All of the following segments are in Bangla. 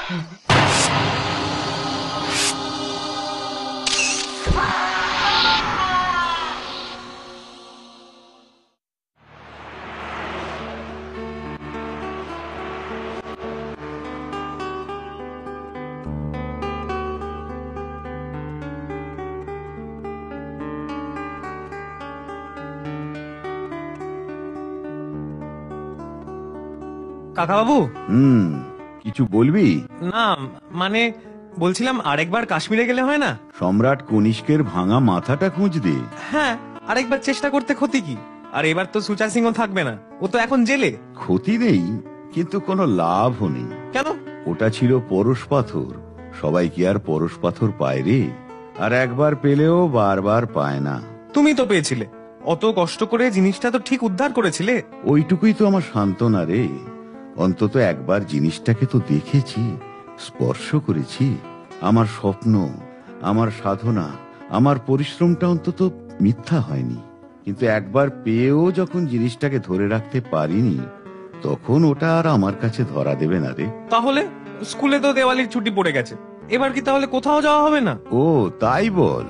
কাকা বাবু, কিছু বলবি? না মানে বলছিলাম আরেকবার কাশ্মীরে গেলে হয় না? সম্রাট কনিষ্কের ভাঙা মাথাটা খুঁজতে? হ্যাঁ, আরেকবার চেষ্টা করতে ক্ষতি কি? আর এবার তো সুচা সিংহ থাকবে না, ও তো এখন জেলে। ক্ষতি নেই, কিন্তু কোনো লাভও নেই। কেন? ওটা ছিল পরশ পাথর। সবাই কি আর পরশ পাথর পায় রে? আর একবার পেলেও বারবার পায় না। তুমি তো পেয়েছিলে, অত কষ্ট করে জিনিসটা তো ঠিক উদ্ধার করেছিলে। ওইটুকুই তো আমার সান্ত্বনা রে। অন্তত একবার জিনিসটাকে তো দেখেছি, স্পর্শ করেছি। আমার স্বপ্ন, আমার সাধনা, আমার পরিশ্রমটা অন্তত মিথ্যা হয়নি। কিন্তু একবার পেয়েও যখন জিনিসটাকে ধরে রাখতে পারিনি, তখন ওটা আর আমার কাছে ধরা দেবে না রে। তাহলে স্কুলে তো দেওয়ালির ছুটি পড়ে গেছে, এবার কি তাহলে কোথাও যাওয়া হবে না? ও তাই বল?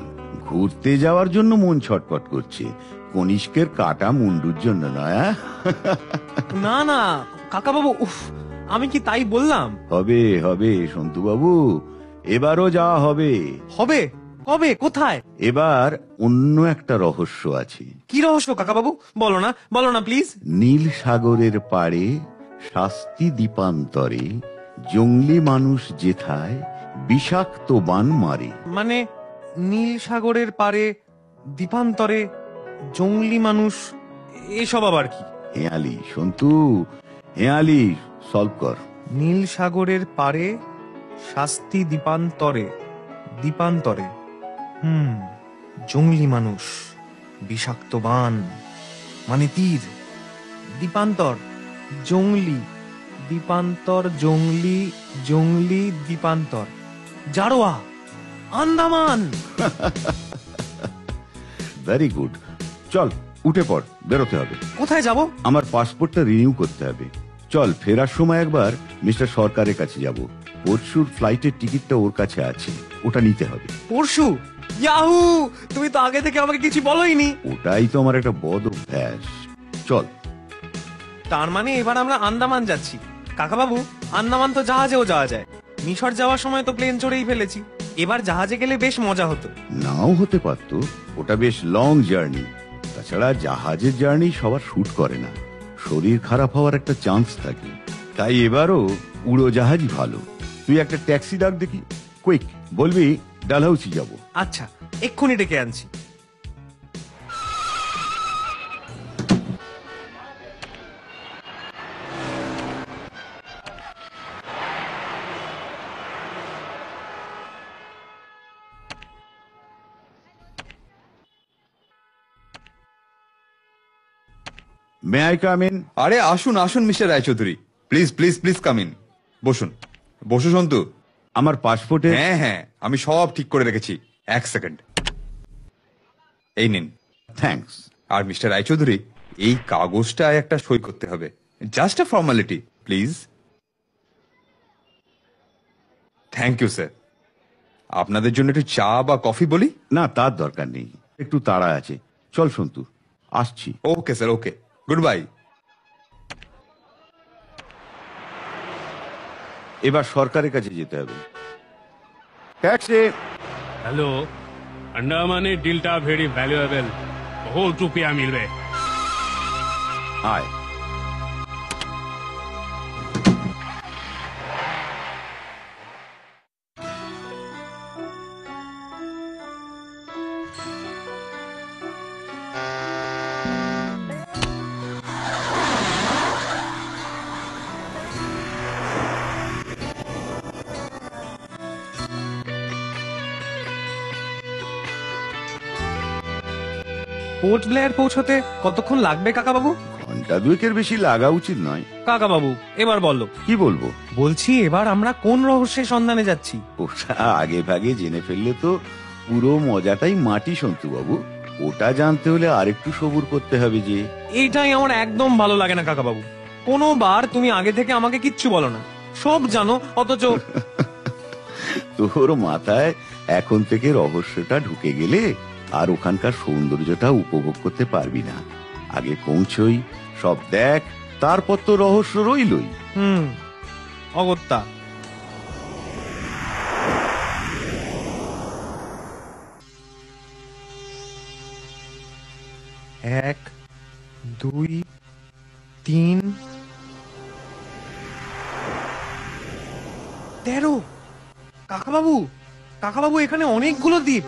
ঘুরতে যাওয়ার জন্য মন ছটফট করছে, কনিষ্কের কাটা মুন্ডুর জন্য নয়। না না কাকা বাবু, উফ, আমি কি তাই বললাম? হবে হবে সন্তু বাবু, এবারও যাওয়া হবে। হবে? কবে, কোথায়? এবার অন্য একটা রহস্য আছে। কি রহস্য কাকা বাবু? বলো না, বলো না প্লিজ। নীল সাগরের পাড়ে, শাস্তি দ্বীপান্তরে, জঙ্গলি মানুষ যেথায় বিষাক্ত বান মারে। মানে নীল সাগরের পারে, দ্বীপান্তরে, জঙ্গলি মানুষ, এসব আবার কি? হেয়ালি সন্তু, হেয়ালি সলভ কর। নীল সাগরের পারে, শাস্তি দ্বীপান্তরে, দ্বীপান্তরে, জঙ্গলি মানুষ, বিষাক্ত বান মানে তীর, দ্বীপান্তর, জঙ্গলি, দ্বীপান্তর, জঙ্গলি, জঙ্গলি, দ্বীপান্তর, জারোয়া, আন্দামান। ভেরি গুড, চল উঠে পড়, বেরোতে হবে। কোথায় যাব? আমার পাসপোর্টটা রিনিউ করতে হবে। চল, ফেরার সময় একবার মিস্টার সরকারের কাছে যাব। পরশুর ফ্লাইটের টিকিটটা ওর কাছে আছে, ওটা নিতে হবে। পরশু? ইয়াহু, তুমি তো আগে থেকে আমাকে কিছু বলোইনি। ওটাই তো আমার একটা বদ অভ্যাস। চল। তার মানে এবার আমরা আন্দামান যাচ্ছি। কাকা বাবু, আন্দামান তো জাহাজেও যাওয়া যায়, মিশর যাওয়ার সময় তো প্লেন চড়েই ফেলেছি, এবার জাহাজে গেলে বেশ মজা হতো। নাও হতে পারতো, ওটা বেশ লং জার্নি। তাছাড়া জাহাজের জার্নি সবার শুট করে না, শরীর খারাপ হওয়ার একটা চান্স থাকে। তাই এবারও উড়োজাহাজই ভালো। তুই একটা ট্যাক্সি ডাক দেখি, কুইক, বলবি ডালহাউসি যাব। আচ্ছা, এক্ষুনি ডেকে আনছি। May I come in? আরে আসুন আসুন mister Raychaudhuri, please please please come in. বসুন বসু সন্তু। আমার পাসপোর্টে? হ্যাঁ হ্যাঁ, আমি সব ঠিক করে রেখেছি। এক সেকেন্ড, এই নিন। থ্যাঙ্কস। আর মিস্টার রায়চৌধুরী, এই কাগজটায় একটা সই করতে হবে, just a formality, please. Thank you sir. আপনাদের জন্য একটু চা বা কফি বলি? না, তার দরকার নেই, একটু তাড়া আছে। চল সন্তু, আসছি। ওকে স্যার, ওকে, গুড বাই। এবার সরকারের কাছে যেতে হবে। ট্যাক্সি। হ্যালো, আন্দামানের ডিলটা ভেরি ভ্যালুয়েবল, বহুত রুপিয়া মিলবে। আয়। পোর্ট ব্লেয়ার পৌঁছতে কতক্ষণ লাগবে কাকা বাবু? ঘন্টা দুয়েকের বেশি লাগা উচিত নয়। কাকা বাবু, এবার বলো। কি বলবো? বলছি এবার আমরা কোন রহস্যের সন্ধানে যাচ্ছি? ওটা আগে ভাগে জেনে ফেললে তো পুরো মজাটাই মাটি সন্তু বাবু। ওটা জানতে হলে আরেকটু সবুর করতে হবে যে। এইটাই আমার একদম ভালো লাগে না কাকা বাবু। কোনোবার তুমি আগে থেকে আমাকে কিচ্ছু বলো না, সব জানো, অথচ তোর মাথায় এখন থেকে রহস্যটা ঢুকে গেলে আর ওখানকার সৌন্দর্যটা উপভোগ করতে পারবি না। আগে পৌঁছই, সব দেখ, তারপর তো রহস্য রইলই। অগত্যা। এক, দুই, তিন, 13। কাকাবাবু, কাকাবাবু, এখানে অনেকগুলো দ্বীপ।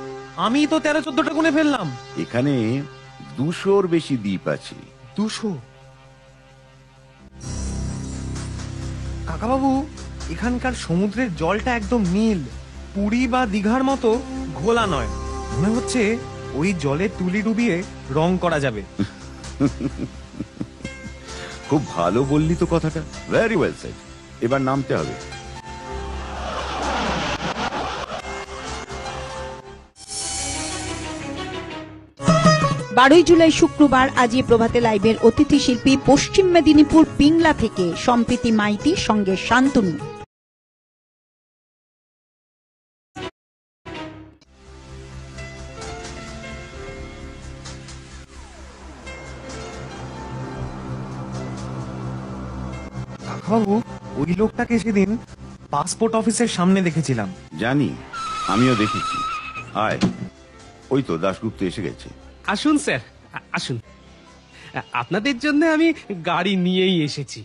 আমি তো 13-14টা গুনে ফেললাম। এখানে 200-র বেশি দ্বীপ আছে। 200? কাকাবাবু, এখানকার সমুদ্রের জলটা একদম নীল, পুরী বা দীঘার মতো ঘোলা নয়। মনে হচ্ছে ওই জলে তুলি ডুবিয়ে রং করা যাবে। খুব ভালো বললি তো কথাটা, ভেরি ওয়েল সেড। এবার নামতে হবে। বারোই জুলাই শুক্রবার আজি প্রভাতে লাইভের অতিথি শিল্পী পশ্চিম মেদিনীপুর পিংলা থেকে সম্প্রীতি মাইতি সঙ্গে শান্তনু। কাকাবাবু, ওই লোকটাকে সেদিন পাসপোর্ট অফিসের সামনে দেখেছিলাম। জানি, আমিও দেখেছি। আয়, ওই তো দাশগুপ্ত এসে গেছে। আসুন স্যার, আসুন। আপনাদের জন্য আমি গাড়ি নিয়েই এসেছি,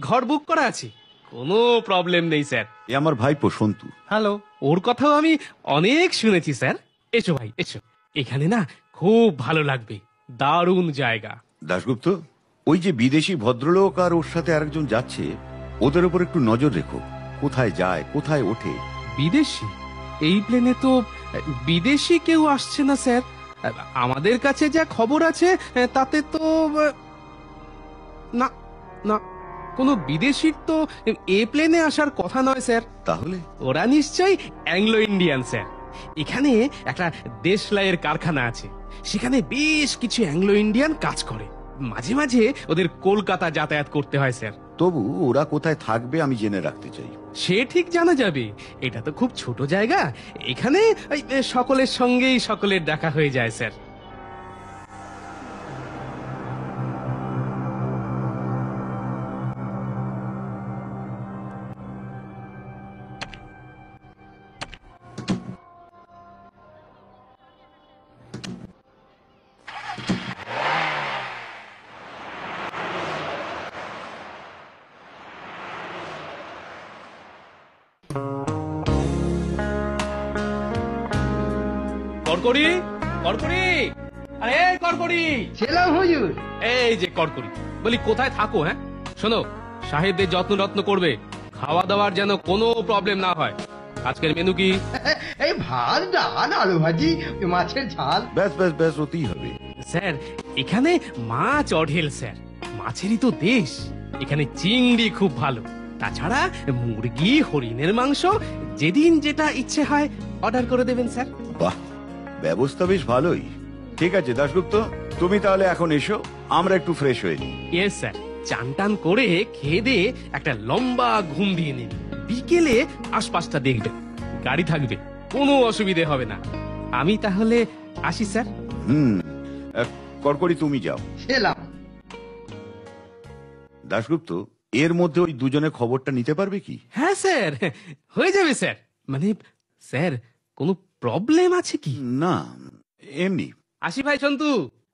ঘর বুক করা আছে, কোনো প্রবলেম নেই স্যার। এ আমার ভাইপো সন্তু। হ্যালো। ওর কথাও আমি অনেক শুনেছি স্যার। এসো ভাই, এসো, এখানে না খুব ভালো লাগবে, দারুণ জায়গা। দাশগুপ্ত, ওই যে বিদেশি ভদ্রলোক আর ওর সাথে আরেকজন যাচ্ছে, ওদের উপর একটু নজর রেখো। কোথায় যায়, কোথায় ওঠে। বিদেশি? এই প্লেনে তো বিদেশি কেউ আসছে না স্যার। আমাদের কাছে যা খবর আছে তাতে তো না, না, কোনো বিদেশির তো এ প্লেনে আসার কথা নয় স্যার। তাহলে ওরা নিশ্চয়ই অ্যাংলো ইন্ডিয়ান স্যার। এখানে একটা দেশলাইয়ের কারখানা আছে, সেখানে বেশ কিছু অ্যাংলো ইন্ডিয়ান কাজ করে। মাঝে মাঝে ওদের কলকাতা যাতায়াত করতে হয় স্যার। তবু ওরা কোথায় থাকবে আমি জেনে রাখতে চাই। সে ঠিক জানা যাবে, এটা তো খুব ছোট জায়গা, এখানে ওই সকলের সঙ্গেই সকলের দেখা হয়ে যায় স্যার। কড়কড়ি, কড়কড়ি, আরে কড়কড়ি। ছিলাম হুজুর। এই যে কড়কড়ি, বলি কোথায় থাকো? হ্যাঁ শোনো, সাহেবদের যত্ন রত্ন করবে, খাওয়া দাওয়ার যেন কোনো প্রবলেম না হয়। আজকের মেনু কি? এই ভাত, ডাল, আলু ভাজি, মাছের ঝাল। ব্যাস ব্যাস ব্যাস, ওতেই হবে। স্যার এখানে মাছ অঢেল স্যার, মাছেরই তো দেশ। এখানে চিংড়ি খুব ভালো, তাছাড়া মুরগি, হরিণের মাংস, যেদিন যেটা ইচ্ছে হয় অর্ডার করে দেবেন স্যার। বাহ, ব্যবস্থা বেশ ভালোই। ঠিক আছে দাশগুপ্ত, তুমি তাহলে এখন এসো, আমরা একটু ফ্রেশ হয়ে নিই। ইয়েস স্যার, চান টান করে খেয়ে দিয়ে একটা লম্বা ঘুম দিয়ে নিন। বিকেলে আশপাশটা দেখবেন, গাড়ি থাকবে, কোনো অসুবিধে হবে না। আমি তাহলে আসি স্যার। কড়কড়ি তুমি যাও। ছিলাম। দাশগুপ্ত, এর মধ্যে ওই দুজনের খবরটা নিতে পারবে কি? হ্যাঁ স্যার, হয়ে যাবে স্যার। মানে স্যার, কোনো প্রবলেম আছে কি? না, এমনি। আসি ভাই সন্তু,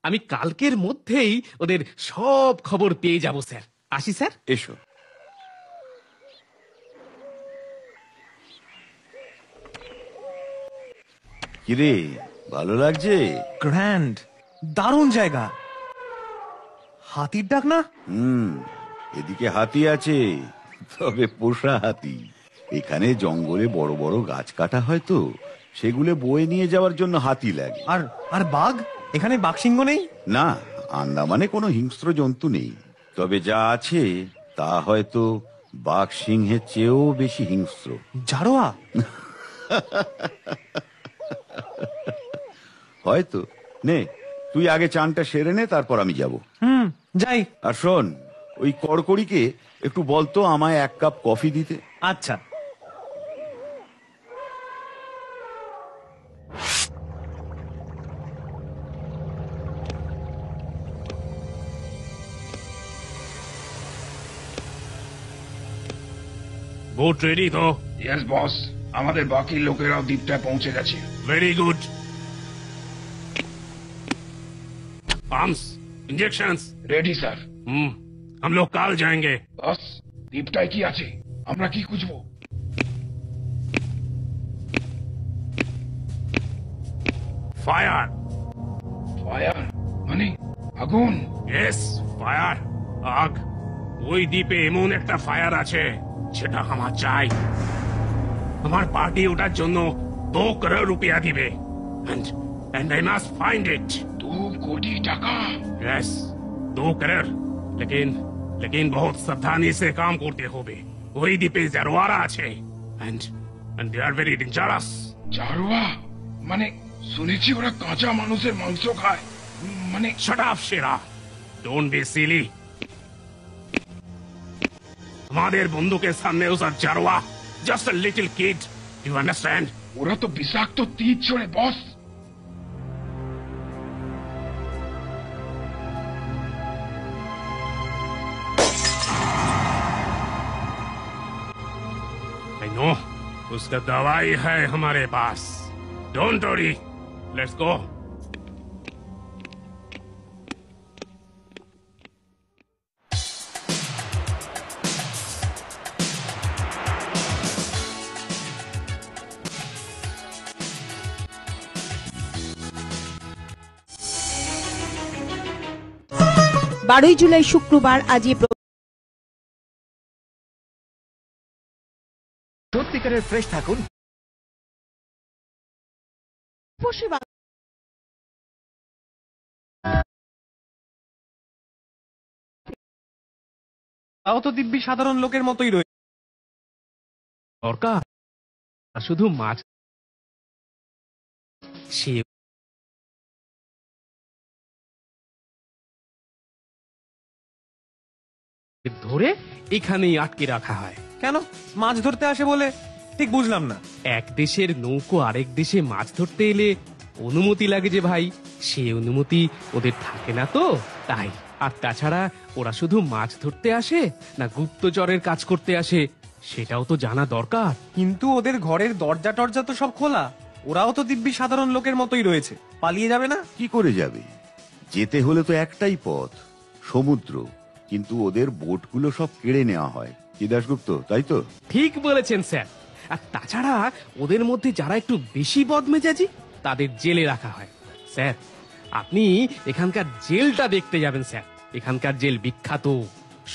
আমি কালকের মধ্যেই ওদের সব খবর পেয়ে যাব স্যার। আসি স্যার। এসো। কিরে, ভালো লাগছে? গ্র্যান্ড, দারুণ জায়গা। হাতির ডাক না? এদিকে হাতি আছে, তবে পোষা হাতি। এখানে জঙ্গলে বড় বড় গাছ কাটা হয় তো, সেগুলো বয়ে নিয়ে যাওয়ার জন্য হাতি লাগে। আর আর বাঘ? এখানে বাঘসিংহ নেই? না, আন্দামানে কোনো হিংস্র জন্তু নেই, তবে যা আছে তা হয়তো বাঘ সিংহের চেয়েও বেশি হিংস্র। জারোয়া? হয়তো। নে, তুই আগে চানটা সেরে নে, তারপর আমি যাব। যাই। আর শোন, ওই কড়কড়িকে একটু বলতো আমায় 1 কাপ কফি দিতে। আচ্ছা। বোট রেডি তো? ইয়েস বস, আমাদের বাকি লোকেরাও দ্বীপটায় পৌঁছে গেছে। Very good. Arms, injections ready sir. हम लोग काल जाएंगे। বস, দ্বীপটায় কি আছে? আমরা কি খুঁজবো? फायर। ফায়ার মানে আগুন? यस, फायर, आग। ওই দ্বীপে এমন একটা ফায়ার আছে যেটা আমার চাই। আমার পার্টি ওটার জন্য 2 करोड़ रुपया দিবে। And I must find it. 2 কোটি টাকা? यस, 2 करोड़। लेकिन बहुत सावधानी से काम করতে হবে। ওই দ্বীপে জারোয়ারা আছে and they are very dangerous। Jarawa মানে শুনেছি ওরা কাঁচা মানুষের মাংস খায়। মানে Shut up, Shira. Don't be silly. আমাদের বন্দুকের সামনে ওসব Jarawa just a little kid. You understand? ওরা তো বিষাক্ত তীর ছোড়ে বস। I know. उसका दवाई है हमारे पास। Don't worry. Let's go. বারোই জুলাই শুক্রবার আজই সত্যিকারের ফ্রেশ থাকুন। তাও তো দিব্যি সাধারণ লোকের মতোই রয়েছে। দরকার শুধু মাছ সে ধরে এখানেই আটকে রাখা হয়। কেন মাছ ধরতে আসে বলে? ঠিক বুঝলাম না। এক দেশের নৌকো আরেক দেশে মাছ ধরতে এলে অনুমতি লাগে যে ভাই, সে অনুমতি ওদের থাকে না তো তাই। আর তাছাড়া ওরা শুধু মাছ ধরতে আসে না গুপ্তচরের কাজ করতে আসে সেটাও তো জানা দরকার। কিন্তু ওদের ঘরের দরজা টরজা তো সব খোলা। ওরাও তো দিব্যি সাধারণ লোকের মতোই রয়েছে। পালিয়ে যাবে না? কি করে যাবে? যেতে হলে তো একটাই পথ, সমুদ্র। কিন্তু ওদের বোটগুলো সব কেড়ে নেওয়া হয়। কি দাশগুপ্ত, তাই তো? ঠিক বলেছেন স্যার। আর তাছাড়া ওদের মধ্যে যারা একটু বেশি বদমেজাজি তাদের জেলে রাখা হয়। স্যার আপনি এখানকার জেলটা দেখতে যাবেন স্যার। এখানকার জেল বিখ্যাত,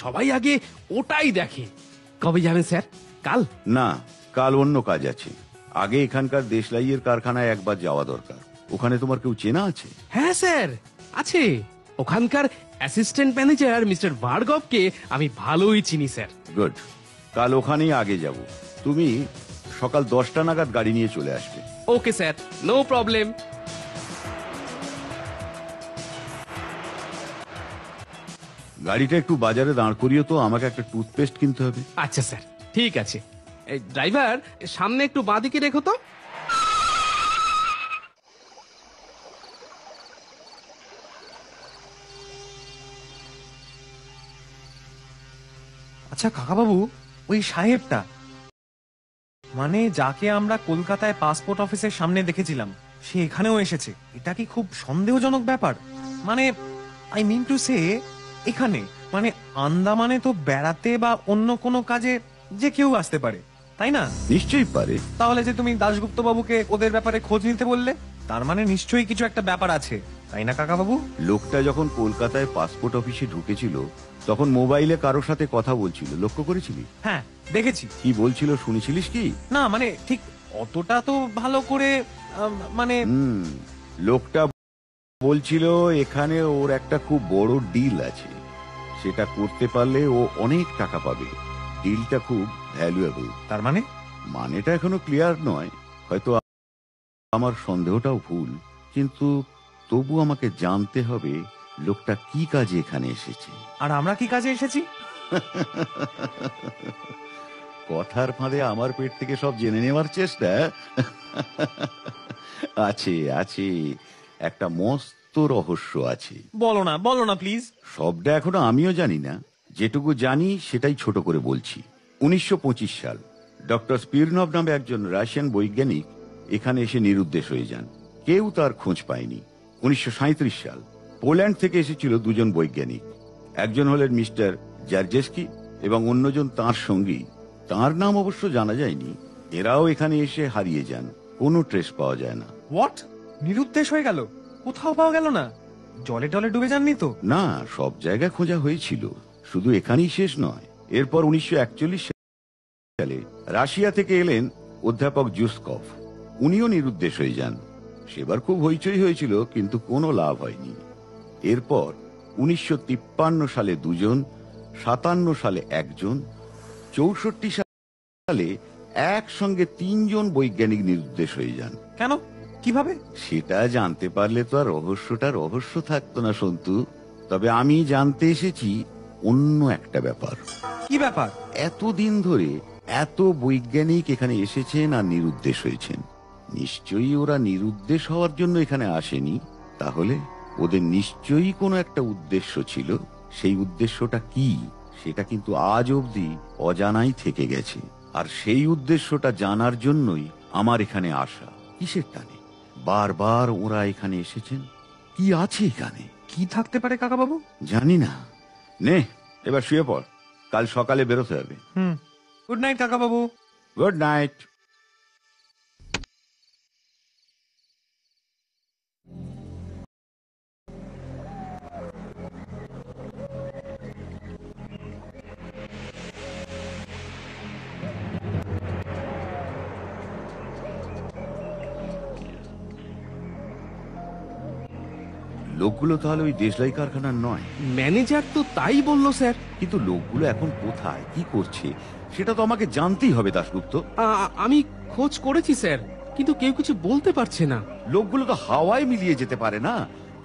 সবাই আগে ওটাই দেখে। কবে যাবেন স্যার? কাল? না, কাল অন্য কাজ আছে। আগে এখানকার দেশলাইয়ের কারখানায় একবার যাওয়া দরকার। ওখানে তোমার কেউ চেনা আছে? হ্যাঁ স্যার, আছে। ওখানকার অ্যাসিস্ট্যান্ট ম্যানেজার মিস্টার ভার্গবকে আমি ভালোই চিনি স্যার। গুড, কাল ওখানেই আগে যাব। তুমি সকাল 10টা নাগাদ গাড়ি নিয়ে চলে আসবে। Okay sir, no problem. গাড়িটা একটু বাজারে দাঁড় করিয়ে তো, আমাকে একটা টুথপেস্ট কিনতে হবে। আচ্ছা স্যার, ঠিক আছে। এই ড্রাইভার, সামনে একটু বাঁদিকে রেখো তো। আচ্ছা কাকাবাবু, ওই সাহেবটা মানে যাকে আমরা কলকাতায় পাসপোর্ট অফিসের সামনে দেখেছিলাম, সে এখানেও এসেছে। এটা কি খুব সন্দেহজনক ব্যাপার? মানে আই মিন টু সে, এখানে মানে আন্দামানে তো বেড়াতে বা অন্য কোনো কাজে যে কেউ আসতে পারে, তাই না? নিশ্চয়ই পারে। তাহলে যে তুমি দাশগুপ্ত বাবুকে ওদের ব্যাপারে খোঁজ নিতে বললে, তার মানে নিশ্চয়ই কিছু একটা ব্যাপার আছে, তাই না কাকাবাবু? লোকটা যখন কলকাতায় পাসপোর্ট অফিসে ঢুকেছিল তখন মোবাইলে কারোর সাথে কথা বলছিল, লক্ষ্য করেছিলি? হ্যাঁ দেখেছি। কি বলছিল শুনেছিলিস কি? না মানে ঠিক অতটা তো ভালো করে মানে লোকটা বলছিল এখানে ওর একটা খুব বড় ডিল আছে, সেটা করতে পারলে ও অনেক টাকা পাবে। ডিলটা খুব ভ্যালুয়েবল। তার মানে? মানেটা এখনো ক্লিয়ার নয়, হয়তো আমার সন্দেহটাও ভুল, কিন্তু তবু আমাকে জানতে হবে লোকটা কি কাজে এখানে এসেছে। আর আমরা কি কাজে এসেছি? কথার ফাঁদে আমার পেট থেকে সব জেনে নেওয়ার চেষ্টা। আছে আছে, একটা মস্ত রহস্য আছে। বলো না প্লিজ। সবটা এখনো আমিও জানি না, যেটুকু জানি সেটাই ছোট করে বলছি। 1925 সাল ডক্টর স্পিরনভ নামে একজন রাশিয়ান বৈজ্ঞানিক এখানে এসে নিরুদ্দেশ হয়ে যান। কেউ তার খোঁজ পায়নি। 1937 সাল পোল্যান্ড থেকে এসেছিল দুজন বৈজ্ঞানিক। একজন হলেন মিস্টার জার্জেস্কি এবং অন্যজন তাঁর সঙ্গী। তার নাম অবশ্য জানা যায়নি। এরাও এখানে এসে হারিয়ে যান, কোনো ট্রেস পাওয়া যায় না। হোয়াট? নিরুদ্দেশ হয়ে গেল? কোথাও পাওয়া গেল না? জলে টলে ডুবে যাননি তো? না, সব জায়গায় খোঁজা হয়েছিল, শুধু এখানেই শেষ নয়। এরপর 1941 সালে রাশিয়া থেকে এলেন অধ্যাপক জুসকভ। উনিও নিরুদ্দেশ হয়ে যান। সেবার খুব হইচই হয়েছিল, কিন্তু কোনো লাভ হয়নি। এরপর 1953 সালে দুজন, 57 সালে একজন, 64 সালে একসঙ্গে 3 জন বৈজ্ঞানিক নিরুদ্দেশ হয়ে যান। কেন? কিভাবে? সেটা জানতে পারলে তো আর রহস্যটা রহস্য থাকতো না সন্তু। তবে আমি জানতে এসেছি অন্য একটা ব্যাপার। কি ব্যাপার? এতদিন ধরে এত বৈজ্ঞানিক এখানে এসেছেন আর নিরুদ্দেশ হয়েছেন। নিশ্চয়ই ওরা নিরুদ্দেশ হওয়ার জন্য এখানে আসেনি। তাহলে ওদের নিশ্চয়ই কোনো একটা উদ্দেশ্য ছিল। সেই উদ্দেশ্যটা কি, সেটা কিন্তু আজ অবধি অজানাই থেকে গেছে। আর সেই উদ্দেশ্যটা জানার জন্যই আমার এখানে আসা। কিসের টানে বারবার ওরা এখানে এসেছেন? কি আছে এখানে? কি থাকতে পারে কাকাবাবু? জানি না। নে, এবার শুয়ে পড়, কাল সকালে বেরোতে হবে। Good night Kakababu. Good night. লোকগুলো তাহলে ওই দেশলাই কারখানার নয়? ম্যানেজার তো তাই বললো স্যার। কিন্তু লোকগুলো এখন কোথায়, কি করছে, সেটা তো আমাকে জানতেই হবে দাশগুপ্ত। আমি খোঁজ করেছি স্যার, কিন্তু কেউ কিছু বলতে পারছে না। লোকগুলো তো হাওয়ায় মিলিয়ে যেতে পারে না,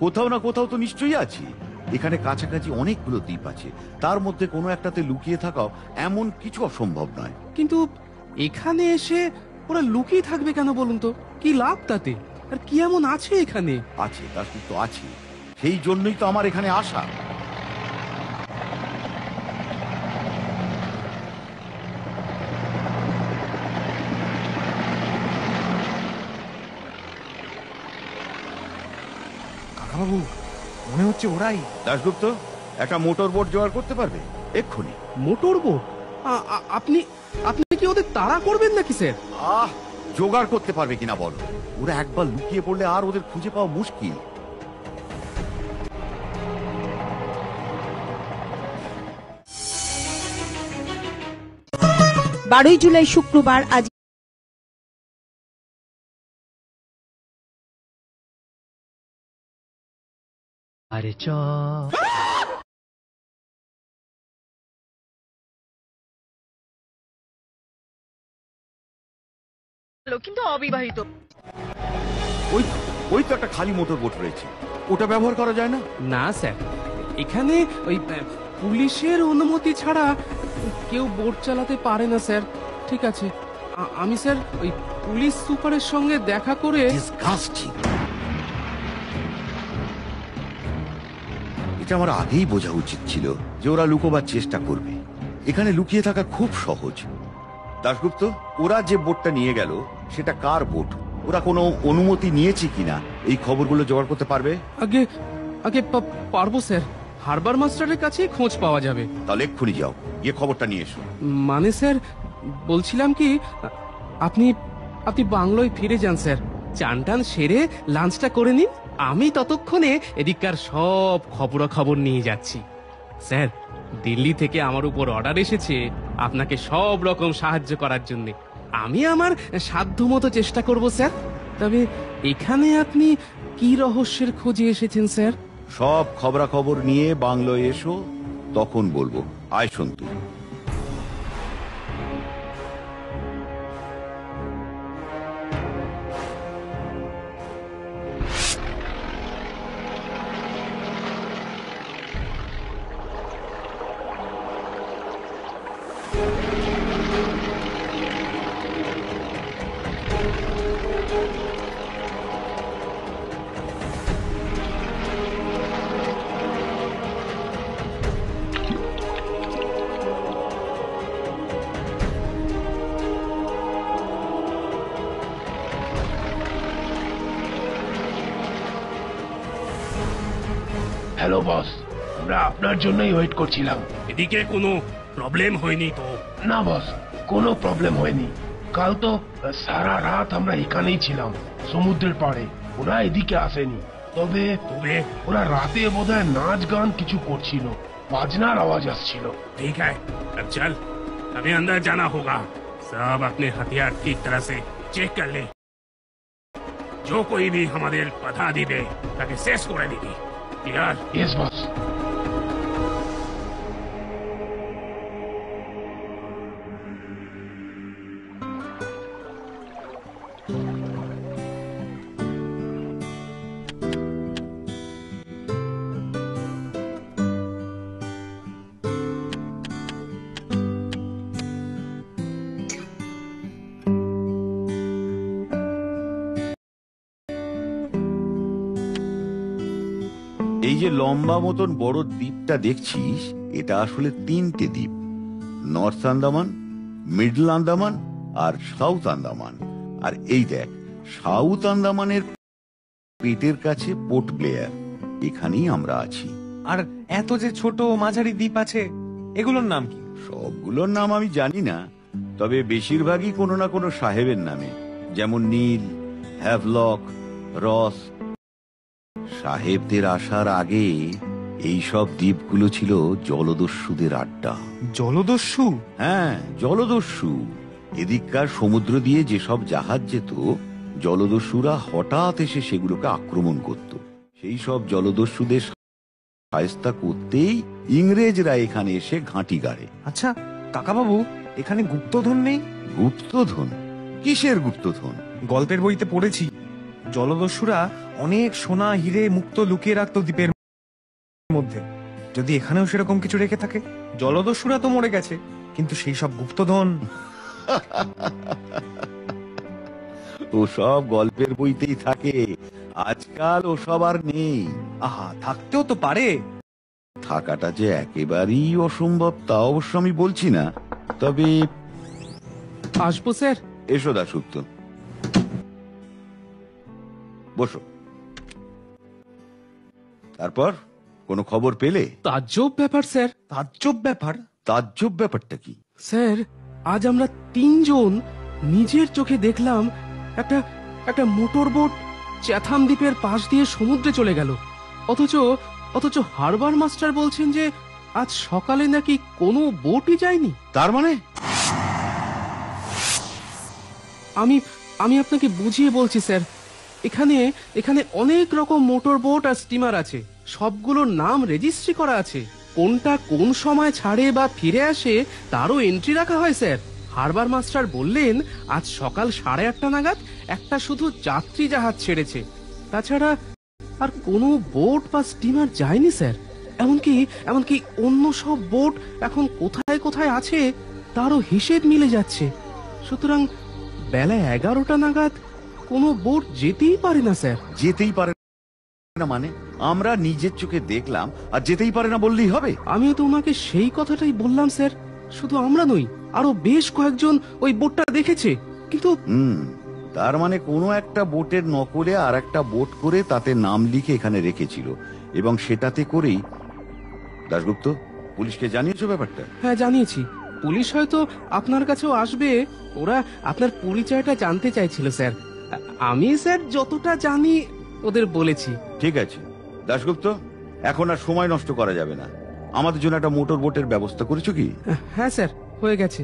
কোথাও না কোথাও তো নিশ্চয়ই আছে। এখানে কাছাকাছি অনেকগুলো দ্বীপ আছে, তার মধ্যে কোনো একটাতে লুকিয়ে থাকাও এমন কিছু অসম্ভব নয়। কিন্তু এখানে এসে ওরা লুকিয়ে থাকবে কেন বলুন তো? কি লাভ তাতে? আর কি এমন আছে এখানে? আছে দাশগুপ্ত, আছে। সেই জন্যই তো আমার এখানে আসা। কাকাবাবু, মনে হচ্ছে ওরাই। দাশগুপ্ত, একটা মোটর বোট জোগাড় করতে পারবে এক্ষুনি? Motor boat? আপনি আপনি কি ওদের তাড়া করবেন নাকি স্যার? জোগাড় করতে পারবে কিনা বলো। ওরা একবার লুকিয়ে পড়লে আর ওদের খুঁজে পাওয়া মুশকিল। 12 জুলাই শুক্রবার আজ আরে চ কিন্তু অবিবাহিত। ওই তো একটা খালি মোটর বোট রয়েছে, ওটা ব্যবহার করা যায় না? না স্যার, এখানে ওই পুলিশের অনুমতি ছাড়া কেউ বোট চালাতে পারে না স্যার। ঠিক আছে, আমি স্যার ওই পুলিশ সুপারের সঙ্গে দেখা করে। এটা আমার আগেই বোঝা উচিত ছিল যে ওরা লুকোবার চেষ্টা করবে। এখানে লুকিয়ে থাকা খুব সহজ। দাশগুপ্ত, ওরা যে বোটটা নিয়ে গেল সেটা কার বোট? ওরা কোনো অনুমতি নিয়েছে কিনা এই খবরগুলো জোগাড় করতে পারবে? আগে আগে পারবো স্যার, হারবার মাস্টারের কাছেই খোঁজ পাওয়া যাবে। তাহলে এক্ষুনি যাও, গিয়ে খবরটা নিয়ে এসো। মানে স্যার, বলছিলাম কি, আপনি আপনি বাংলোয় ফিরে যান স্যার, চান টান সেরে লাঞ্চটা করে নিন। আমি ততক্ষণে এদিককার সব খবরাখবর নিয়ে যাচ্ছি। স্যার, দিল্লি থেকে আমার উপর অর্ডার এসেছে আপনাকে সব রকম সাহায্য করার জন্য। আমি আমার সাধ্যমতো চেষ্টা করব স্যার। তবে এখানে আপনি কি রহস্যের খোঁজে এসেছেন স্যার? সব খবরাখবর নিয়ে বাংলোয় এসো, তখন বলবো। আয় সন্তু। হ্যালো বস, আমরা আপনার জন্যই ওয়েট করছিলাম। এদিকে কোনো প্রবলেম হয়নি তো? না বস, কোনো প্রবলেম হয়নি। কাল তো সারা রাত আমরা এখানেই ছিলাম, সমুদ্রের পাড়ে। ওরা এদিকে আসেনি। তবে তবে ওরা রাতে বোধহয় নাচ গান কিছু করছিল, বাজনার आवाज আসছিল। ठीक है, अब चल, हमें अंदर जाना होगा। सब अपने हथियार ठीक तरह से चेक कर ले। जो कोई भी हमारे बाधा दिबे ताके शेष করে দিবি। ক্লিয়ার? Yes boss. এই যে লম্বা মতন বড় দ্বীপটা দেখছিস, এটা আসলে 3টে দ্বীপ। নর্থ আন্দামান, মিডল আন্দামান আর সাউথ আন্দামান। আর এই দেখ, সাউথ আন্দামানের পেটের কাছে পোর্ট ব্লেয়ার, এখানেই আমরা আছি। আর এত যে ছোট মাঝারি দ্বীপ আছে, এগুলোর নাম কি? সবগুলোর নাম আমি জানি না, তবে বেশিরভাগই কোনো না কোনো সাহেবের নামে, যেমন নীল, হ্যাভলক, রস। সাহেবদের আসার আগে এই সব দ্বীপগুলো ছিল জলদস্যুদের আড্ডা। জলদস্যু? হ্যাঁ, জলদস্যু। এদিককার সমুদ্র দিয়ে যেসব জাহাজ যেত, জলদস্যুরা হঠাৎ এসে সেগুলোকে আক্রমণ করত। সেই সব জলদস্যুদের শায়েস্তা করতেই ইংরেজরা এখানে এসে ঘাঁটি গাড়ে। আচ্ছা কাকাবাবু, এখানে গুপ্তধন নেই? গুপ্তধন? কিসের গুপ্তধন? গল্পের বইতে পড়েছি, জলদস্যুরা অনেক সোনা হিরে মুক্ত লুকিয়ে রাখতো দ্বীপের মধ্যে। যদি এখানেও সেরকম কিছু রেখে থাকে। জলদস্যুরা তো মরে গেছে, কিন্তু সেই সব গুপ্তধন। ওসব গল্পের বইতেই থাকে, আজকাল ওসব আর নেই। আহা, থাকতেও তো পারে। থাকাটা যে একেবারেই অসম্ভব তা অবশ্য আমি বলছি না, তবে আসবো স্যার? এসো দাসগুপ্ত, বসো। তারপর কোনো খবর পেলে? তাজ্জব ব্যাপার স্যার। তাজ্জব ব্যাপার? তাজ্জব ব্যাপারটা কি? স্যার, আজ আমরা 3জন নিজের চোখে দেখলাম একটা একটা মোটর বোট চ্যাথাম দ্বীপের পাশ দিয়ে সমুদ্রে চলে গেল। অথচ হারবার মাস্টার বলছেন যে আজ সকালে নাকি কোনো বোটই যায়নি। তার মানে? আমি আপনাকে বুঝিয়ে বলছি স্যার। এখানে অনেক রকম মোটর বোট আর স্টিমার আছে, সবগুলোর নাম রেজিস্ট্রি করা আছে। কোনটা কোন সময় ছাড়ে বা ফিরে আসে তারও এন্ট্রি রাখা হয় স্যার। হারবার মাস্টার বললেন আজ সকাল 8:30 নাগাদ একটা শুধু যাত্রী জাহাজ ছেড়েছে, তাছাড়া আর কোনো বোট বা স্টিমার যায়নি স্যার। এমনকি অন্য সব বোট এখন কোথায় কোথায় আছে তারও হিসেব মিলে যাচ্ছে। সুতরাং বেলা 11টা নাগাদ কোনো বোট যেতেই পারে না স্যার। যেতেই পারে না মানে? আমরা নিজের চোখে দেখলাম আর যেতেই পারে না বললেই হবে? আমিও তো ওনাকে সেই কথাটাই বললাম স্যার। শুধু আমরা নই, আরো বেশ কয়েকজন ওই বোটটা দেখেছে, কিন্তু তার মানে কোনো একটা বোটের নকলে আর একটা বোট করে তাতে নাম লিখে এখানে রেখেছিল, এবং সেটাতে করেই। দাশগুপ্ত, পুলিশকে জানিয়েছো ব্যাপারটা? হ্যাঁ, জানিয়েছি। পুলিশ হয়তো আপনার কাছেও আসবে। ওরা আপনার পরিচয়টা জানতে চাইছিল স্যার। আমি স্যার যতটা জানি ওদের বলেছি। ঠিক আছে দাশগুপ্ত, এখন আর সময় নষ্ট করা যাবে না। আমাদের জন্য একটা মোটর বোটের ব্যবস্থা করেছো কি? হ্যাঁ স্যার, হয়ে গেছে।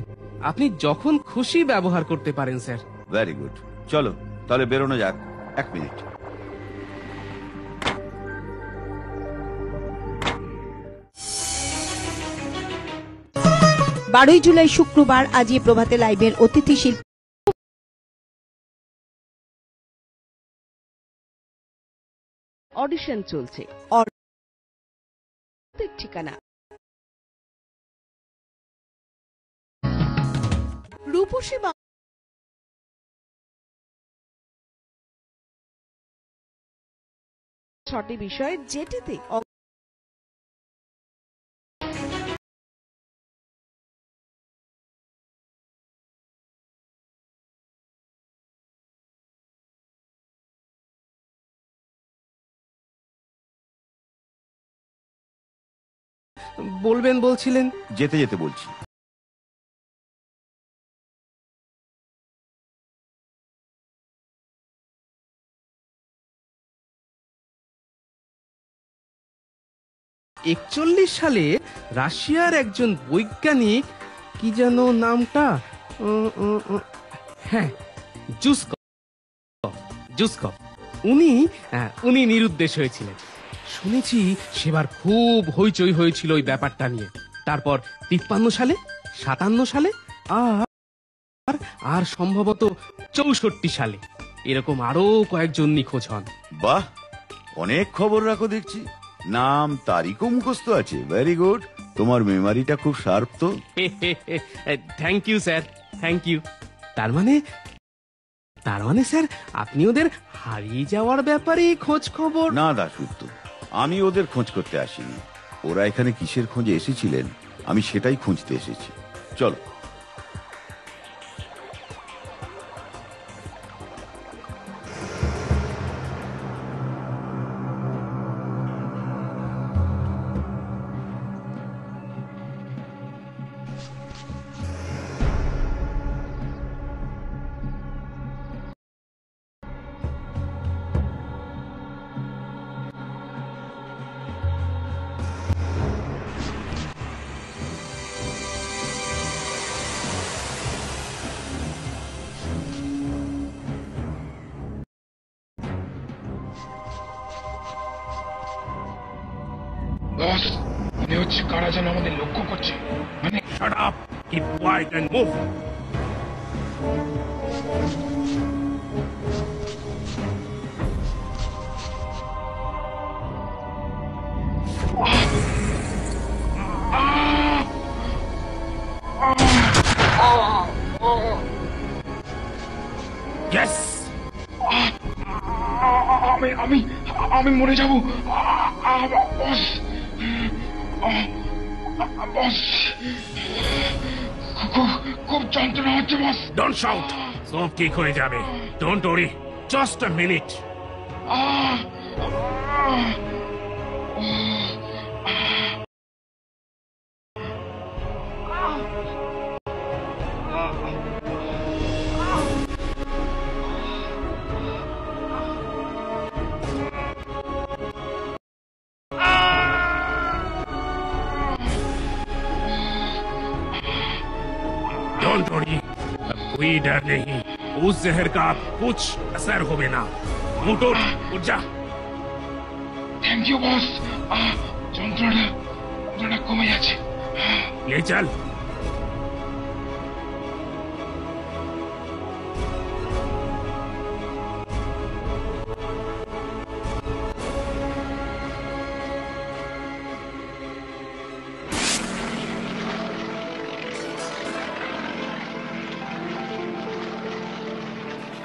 আপনি যখন খুশি ব্যবহার করতে পারেন স্যার। ভেরি গুড, চলো তাহলে বেরোনো যাক। 1 মিনিট। বারোই জুলাই শুক্রবার আজি প্রভাতে লাইভের অতিথি শিল্পী অডিশন চলছে। ঠিকানা রূপসী ছটি বিষয়ের যেটিতে বলবেন বলছিলেন? যেতে যেতে বলছি। একচল্লিশ সালে রাশিয়ার একজন বৈজ্ঞানিক, কি যেন নামটা, হ্যাঁ, জুসকভ, উনি নিরুদ্দেশ হয়েছিলেন। শুনেছি সেবার খুব হইচই হয়েছিল ওই ব্যাপারটা নিয়ে। তারপর 53 সালে, 57 সালে, আর সম্ভবত 64 সালে এরকম আরো কয়েকজন নিখোঁজ হন। বাহ, অনেক খবর রাখো দেখছি। নাম তারিখও মুখস্থ আছে। ভেরি গুড, তোমার মেমারিটা খুব শার্প তো। Thank you sir, thank you. তার মানে স্যার, আপনি ওদের হারিয়ে যাওয়ার ব্যাপারে খোঁজ খবর? না দাশগুপ্ত, আমি ওদের খোঁজ করতে আসিনি। ওরা এখানে কিসের খোঁজে এসেছিলেন আমি সেটাই খুঁজতে এসেছি। চলো। বস, মনে হচ্ছে কারা যেন আমাদের লক্ষ্য করছে। মানে Shut up! Keep quiet and move! Yes! আমি মরে যাব বস। বস, খুব যন্ত্রণা হচ্ছে বস। Don't shout! সব ঠিক হয়ে যাবে। Don't worry. Just a minute. Don't worry. कोई डर नहीं। उस जहर का कुछ असर होवे ना। उठ जा। Thank you boss. যন্ত্রণা কমে যাচ্ছে। ले चल।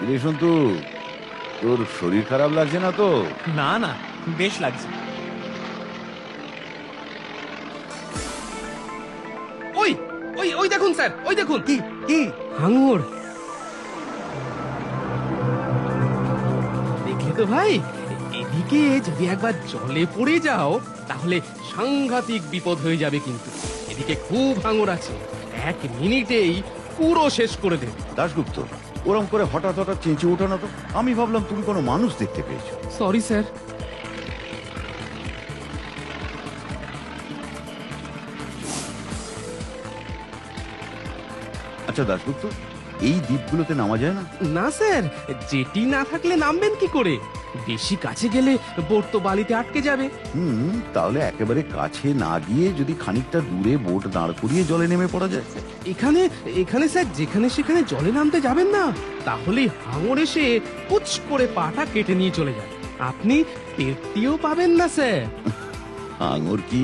রে সন্তু, তোর শরীর খারাপ লাগছে না তো? না না, বেশ লাগছে। ওই ওই ওই দেখুন স্যার, ওই দেখুন। কি কি? হাঙর। দেখলে তো ভাই, এদিকে যদি একবার জলে পড়ে যাও তাহলে সাংঘাতিক বিপদ হয়ে যাবে। কিন্তু এদিকে খুব হাঙর আছে, 1 মিনিটেই পুরো শেষ করে দেবে। দাশগুপ্ত, ওরম করে হঠাৎ চেঁচে ওঠো না তো। আমি ভাবলাম তুমি কোনো মানুষ দেখতে পেয়েছো। Sorry sir. আচ্ছা দাশগুপ্ত, এই দ্বীপগুলোতে নামা যায় না? না স্যার, জেটি না থাকলে নামবেন কি করে? বেশি কাছে গেলে বোট তো বালিতে আটকে যাবে। তাহলে একেবারে কাছে না গিয়ে যদি খানিকটা দূরে বোট দাঁড় করিয়ে জলে নেমে পড়া যায়। এখানে স্যার যেখানে সেখানে জলে নামতে যাবেন না, তাহলে হাঙর এসে পুচ করে পাটা কেটে নিয়ে চলে যায়। আপনি টেরটিও পাবেন না স্যার। হাঙর কি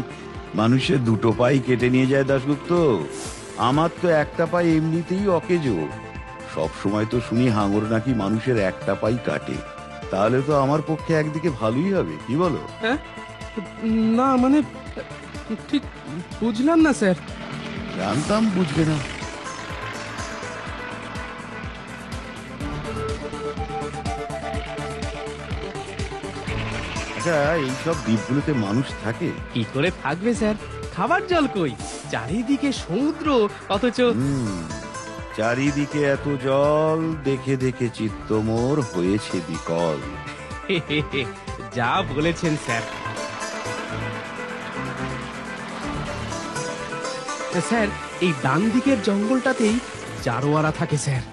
মানুষের দুটো পাই কেটে নিয়ে যায় দাশগুপ্ত? আমার তো একটা পাই এমনিতেই অকেজো। সব সময় তো শুনি হাঙর নাকি মানুষের একটা পাই কাটে। তাহলে তো আমার পক্ষে একদিকে ভালোই হবে, কি বলো? হ্যাঁ, না মানে ঠিক বুঝলাম না স্যার। জানতাম বুঝবে না। আচ্ছা, এইসব দ্বীপগুলোতে মানুষ থাকে? কি করে থাকবে স্যার, খাবার জল কই? চারিদিকে সমুদ্র, অথচ চারিদিকে এত জল দেখে দেখে চিত্ত মোর হয়েছে বিকল। যা বলেছেন স্যার। স্যার, এই ডান দিকের জঙ্গলটাতেই জারোয়ারা থাকে স্যার।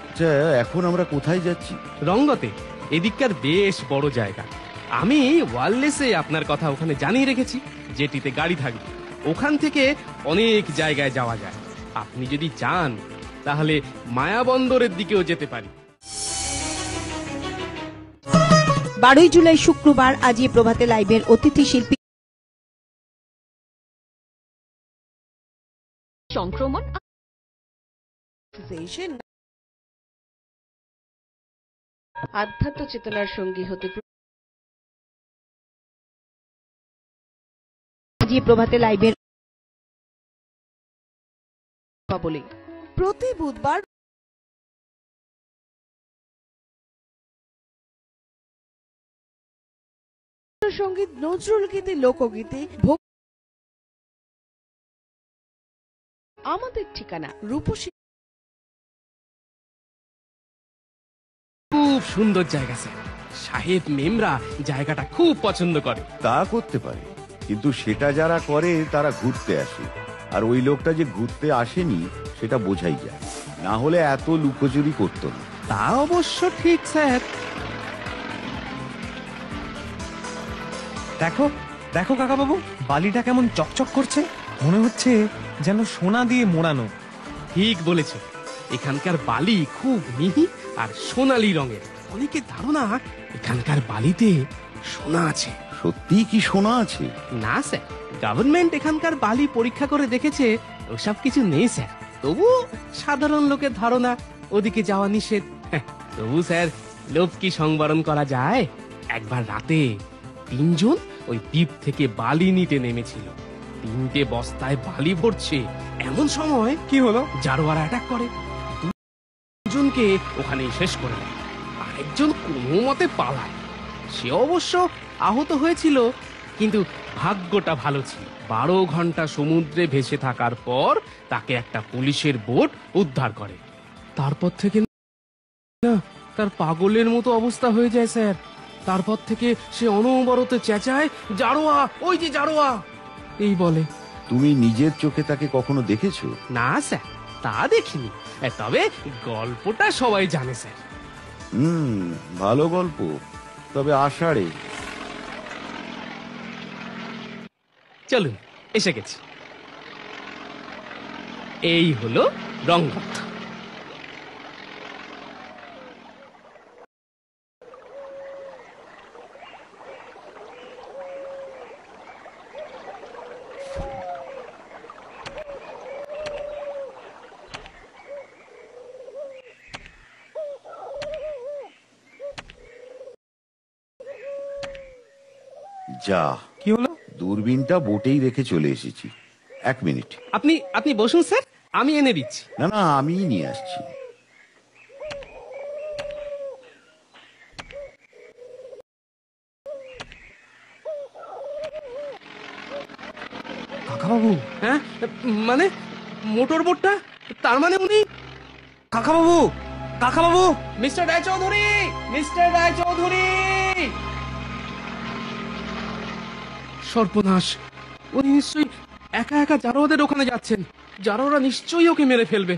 আচ্ছা, এখন আমরা কোথায় যাচ্ছি? রঙ্গতে। এদিককার বেশ বড় জায়গা। আমি ওয়্যারলেসে আপনার কথা ওখানে জানিয়ে রেখেছি, যেটিতে গাড়ি থাকবে। ওখান থেকে অনেক জায়গায় যাওয়া যায়। আপনি যদি চান তাহলে মায়াবন্দরের দিকেও যেতে পারি। 12 জুলাই শুক্রবার আজি প্রভাতে লাইভের অতিথি শিল্পী সংক্রমণ আধ্যাত্ম চেতনার সঙ্গী হতে আজি প্রভাতে লাইভের বলে প্রতি বুধবার সঙ্গীত, নজরুল গীতি, লোকগীতি, আমাদের ঠিকানা রূপসী। খুব সুন্দর জায়গা স্যার। সাহেব মেমরা জায়গাটা খুব পছন্দ করে। তা করতে পারে, কিন্তু সেটা যারা করে তারা ঘুরতে আসে, আর ওই লোকটা যে ঘুরতে আসেনি সেটা বোঝাই যায়। না হলে এত লুকোচুরি করতো না। তা অবশ্য ঠিক স্যার। দেখো দেখো কাকা বাবু, বালিটা কেমন চকচক করছে, মনে হচ্ছে যেন সোনা দিয়ে মোড়ানো। ঠিক বলেছে, এখানকার বালি খুব মিহি আর সোনালী রঙের। অনেকে ধারণা এখানকার বালিতে সোনা আছে। সত্যি কি সোনা আছে? না স্যার, গভর্নমেন্ট এখানকার বালি পরীক্ষা করে দেখেছে ওসব কিছু নেই স্যার। তবু সাধারণ লোকের ধারণা ওদিকে যাওয়া নিষেধ। তবু স্যার, লোভ কি সংবরণ করা যায়? একবার রাতে 3 জন ওই দ্বীপ থেকে বালি নিতে নেমেছিল। 3টে বস্তায় বালি ভরছে, এমন সময় কি হলো? জারোয়ারা অ্যাটাক করে, 2 জনকে ওখানেই শেষ করে দেয়। আরেকজন কোনো মতে পালায়। সে অবশ্য আহত হয়েছিল, কিন্তু ভাগ্যটা ভালো ছিল। 12 ঘন্টা সমুদ্রে ভেসে থাকার পর তাকে একটা পুলিশের বোট উদ্ধার করে। তারপর থেকে না, তার পাগলের মতো অবস্থা হয়ে যায় স্যার। তারপর থেকে সে অনবরত চেঁচায়, জারোয়া, ওই যে জারোয়া এই বলে। তুমি নিজের চোখে তাকে কখনো দেখেছো? না স্যার, তা দেখিনি, তবে গল্পটা সবাই জানে স্যার। ভালো গল্প, তবে আষাঢ়ে। চলুন, এসে গেছি। এই হলো রঙ্গত। যা, কি হলো? দূরবীনটা বোটেই রেখে চলে এসেছি। 1 মিনিট। আপনি বসুন স্যার, আমি এনে দিচ্ছি। না না, আমিই নিয়ে আসছি। কাকা বাবু, হ্যাঁ, মানে মোটর বোটটা, তার মানে উনি কাকা বাবু, কাকা বাবু, মিস্টার রায়চৌধুরী, মিস্টার রায়চৌধুরী। সর্বনাশ, উনি নিশ্চয়ই একা একা জারোয়াদের ওখানে যাচ্ছেন। জারোয়ারা নিশ্চয়ই ওকে মেরে ফেলবে।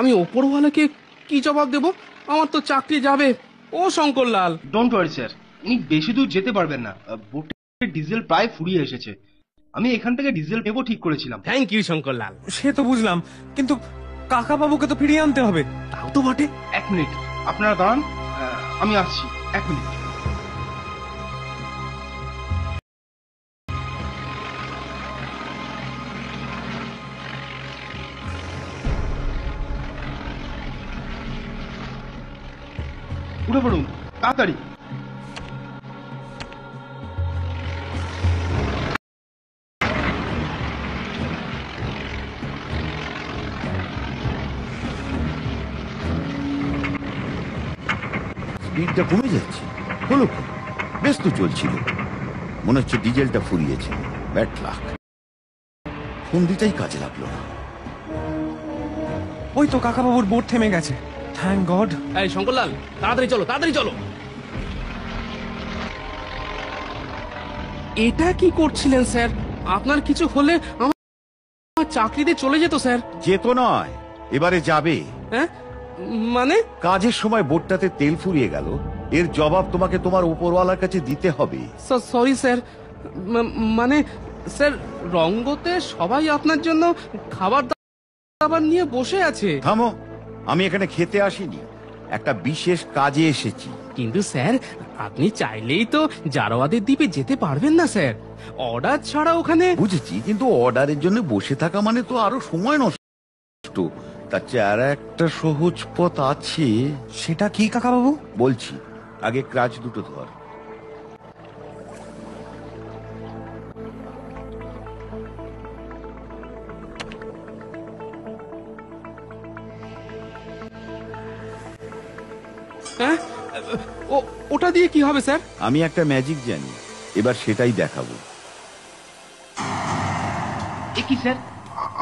আমি ওপরওয়ালাকে কি জবাব দেব? আমার তো চাকরি যাবে। ও শঙ্করলাল, ডোন্ট ওয়ারি স্যার, উনি বেশি দূর যেতে পারবেন না। বোটের ডিজেল প্রায় ফুরিয়ে এসেছে। আমি এখান থেকে ডিজেল নেবো ঠিক করেছিলাম। Thank you Shankarlal. সে তো বুঝলাম, কিন্তু কাকা বাবুকে তো ফিরিয়ে আনতে হবে। তাও তো বটে। 1 মিনিট, আপনারা দাঁড়ান, আমি আসছি। 1 মিনিট। উঠে পড়ুন তাড়াতাড়ি। স্পিডটা কমে যাচ্ছে, হলো কি? বেশ তো চলছিল। মনে হচ্ছে ডিজেলটা ফুরিয়েছে। Bad luck. ফোন দিতেই কাজে লাগলো না। ওই তো কাকাবাবুর বোট থেমে গেছে, থ্যাংক গড। এই শঙ্করলাল, তাড়াতাড়ি চলো, তাড়াতাড়ি চলো। এটা কি করছিলেন স্যার? আপনার কিছু হলে আমার চাকরিতে চলে যেত স্যার। যেত নয়, এবারে যাবে। হ্যাঁ মানে? কাজের সময় বোটটাতে তেল ফুরিয়ে গেল, এর জবাব তোমাকে তোমার উপরওয়ালার কাছে দিতে হবে। সরি স্যার, মানে স্যার রঙ্গতে সবাই আপনার জন্য খাবার দাবার নিয়ে বসে আছে। থামো, আমি এখানে খেতে আসিনি, একটা বিশেষ কাজে এসেছি। কিন্তু স্যার আপনি চাইলেই তো জারোয়াদের দ্বীপে যেতে পারবেন না স্যার, অর্ডার ছাড়া ওখানে। বুঝেছি, কিন্তু অর্ডারের জন্য বসে থাকা মানে তো আরো সময় নষ্ট। তার চেয়ে আর একটা সহজ পথ আছে। সেটা কি কাকাবাবু? বলছি, আগে ক্রাচ দুটো ধর। হ্যাঁ, ওটা দিয়ে কি হবে স্যার? আমি একটা ম্যাজিক জানি, এবার সেটাই দেখাবো। কি স্যার,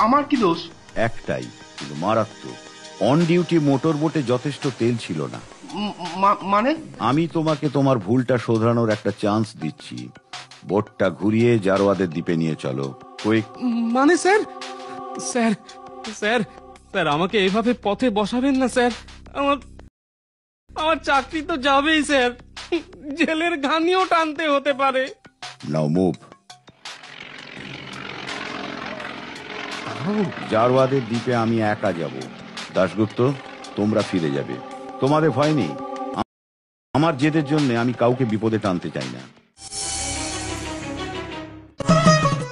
আমার কি দোষ? একটাই, কিন্তু মারাত্মক। অন ডিউটি মোটর বোটে যথেষ্ট তেল ছিল না। মানে? আমি তোমাকে তোমার ভুলটা শোধরানোর একটা চান্স দিচ্ছি। বোটটা ঘুরিয়ে জারোয়াদের দ্বীপে নিয়ে চলো। মানে স্যার, স্যার স্যার স্যার আমাকে এভাবে পথে বসাবেন না স্যার। আমার চাকরি তো যাবেই স্যার, জেলের ঘানিও টানতে হতে পারে। নাও মুভ। জারোয়াদের দ্বীপে আমি একা যাব, দাশগুপ্ত তোমরা ফিরে যাবে। তোমাদের ভয় নেই, আমার জেদের জন্য আমি কাউকে বিপদে টানতে চাই না।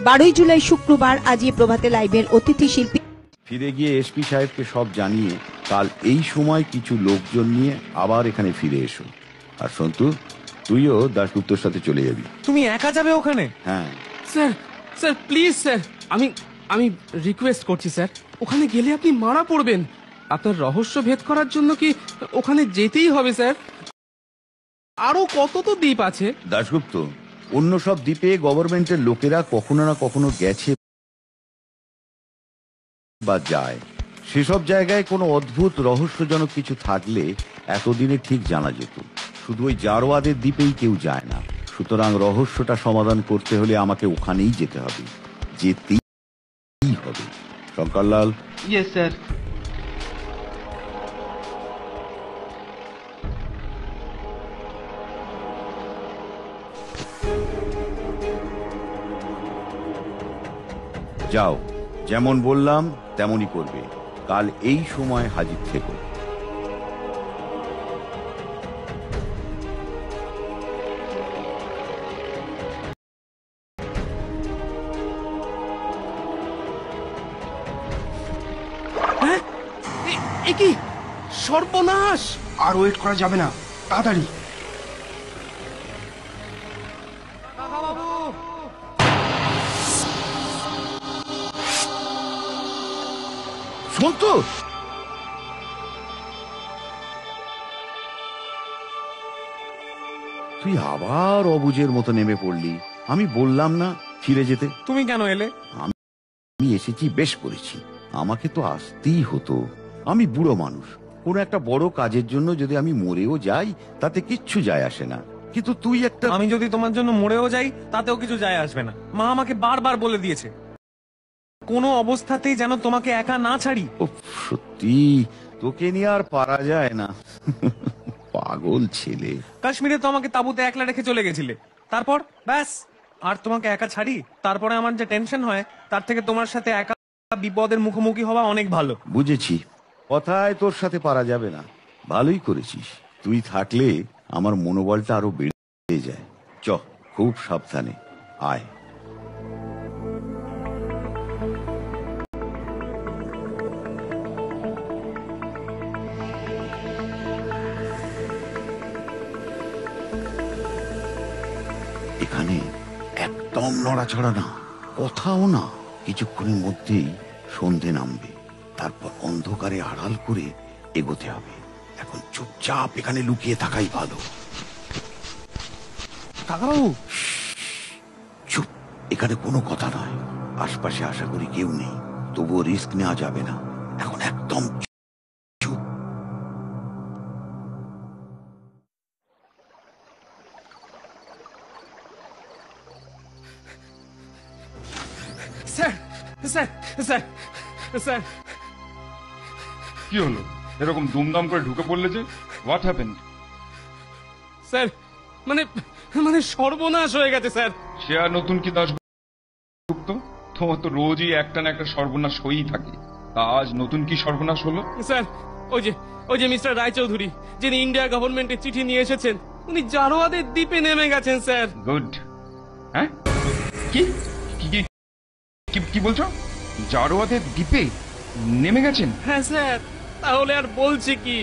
12 জুলাই শুক্রবার আজই প্রভাতে লাইভের অতিথি শিল্পী ফিরে গিয়ে এসপি সাহেবকে সব জানিয়ে কাল এই সময় কিছু লোকজন নিয়ে আবার এখানে ফিরে এসো। আর সন্তু, তুইও দাশগুপ্তর সাথে চলে যাবি। তুমি একা যাবে ওখানে? হ্যাঁ স্যার, স্যার প্লিজ স্যার, আমি রিকোয়েস্ট করছি স্যার, ওখানে গেলে আপনি মারা পড়বেন। আপনার রহস্য ভেদ করার জন্য কি ওখানে যেতেই হবে স্যার? আরো কত তো দ্বীপ আছে। দাশগুপ্ত, অন্য সব দ্বীপে গভর্নমেন্টের লোকেরা কখনো না কখনো গেছে বা যায়। সেসব জায়গায় কোনো অদ্ভুত রহস্যজনক কিছু থাকলে এতদিনে ঠিক জানা যেত। শুধু ওই জারোয়াদের দ্বীপেই কেউ যায় না। সুতরাং রহস্যটা সমাধান করতে হলে আমাকে ওখানেই যেতে হবে, যেতেই হবে। শঙ্করলাল। Yes sir. যাও, যেমন বললাম তেমনই করবে। কাল এই সময় হাজির থেকো। হ্যাঁ, এ কি সর্বনাশ! আর ওয়েট করা যাবে না, তাড়াতাড়ি। সন্তু, তুই আবার অবুঝের মতো নেমে পড়লি। আমি বললাম না ফিরে যেতে? তুমি কেন এলে? আমি এসেছি, বেশ করেছি। আমাকে তো আসতেই হতো। আমি বুড়ো মানুষ, কোনো একটা বড় কাজের জন্য যদি আমি মরেও যাই তাতে কিচ্ছু যায় আসে না। কিন্তু তুই একটা... আমি যদি তোমার জন্য মরেও যাই তাতেও কিছু যায় আসবে না। মা আমাকে বারবার বলে দিয়েছে কোনো অবস্থাতেই যেন তোমাকে একা না ছাড়ি। সত্যি তোকে নিয়ে আর পারা যায় না। পাগল ছেলে। কাশ্মীরে তো আমাকে তাঁবুতে একলা রেখে চলে গেছিলে, তারপর ব্যাস আর তোমাকে একা ছাড়ি? তারপরে আমার যে টেনশন হয় তার থেকে তোমার সাথে একা বিপদের মুখোমুখি হওয়া অনেক ভালো। বুঝেছি, কথায় তোর সাথে পারা যাবে না। ভালোই করেছিস, তুই থাকলে আমার মনোবলটা আরো বেড়ে যায়। চ, খুব সাবধানে আয়। এখানে একদম নড়াচড়া না, কোথাও না। কিছুক্ষণের মধ্যেই সন্ধে নামবে, তারপর অন্ধকারে আড়াল করে এগোতে হবে। এখন চুপচাপ এখানে লুকিয়ে থাকাই ভালো। কাকাবাবু, এখানে কোনো কথা নয়, আশপাশে আশা করি কেউ নেই, তবুও রিস্ক নেওয়া যাবে না। এখন একদম চুপ। স্যার স্যার স্যার স্যার কি হলো? এরকম দুমদাম করে ঢুকে পড়লে যে, হোয়াট হ্যাপেন্ড? স্যার মানে মানে সর্বনাশ হয়ে গেছে স্যার। সে আর নতুন কি দাসগুপ্ত? তোমার তো রোজই একটা না একটা সর্বনাশ হয়েই থাকে, তা আজ নতুন কি সর্বনাশ হলো? স্যার ওই যে মিস্টার রায়চৌধুরী, যিনি ইন্ডিয়া গভর্নমেন্টের চিঠি নিয়ে এসেছেন, উনি জারোয়াদের দ্বীপে নেমে গেছেন স্যার। গুড। হ্যাঁ, কি কি কি কি বলছো? জারোয়াদের দ্বীপে নেমে গেছেন? হ্যাঁ স্যার, তাহলে আর বলছি কি?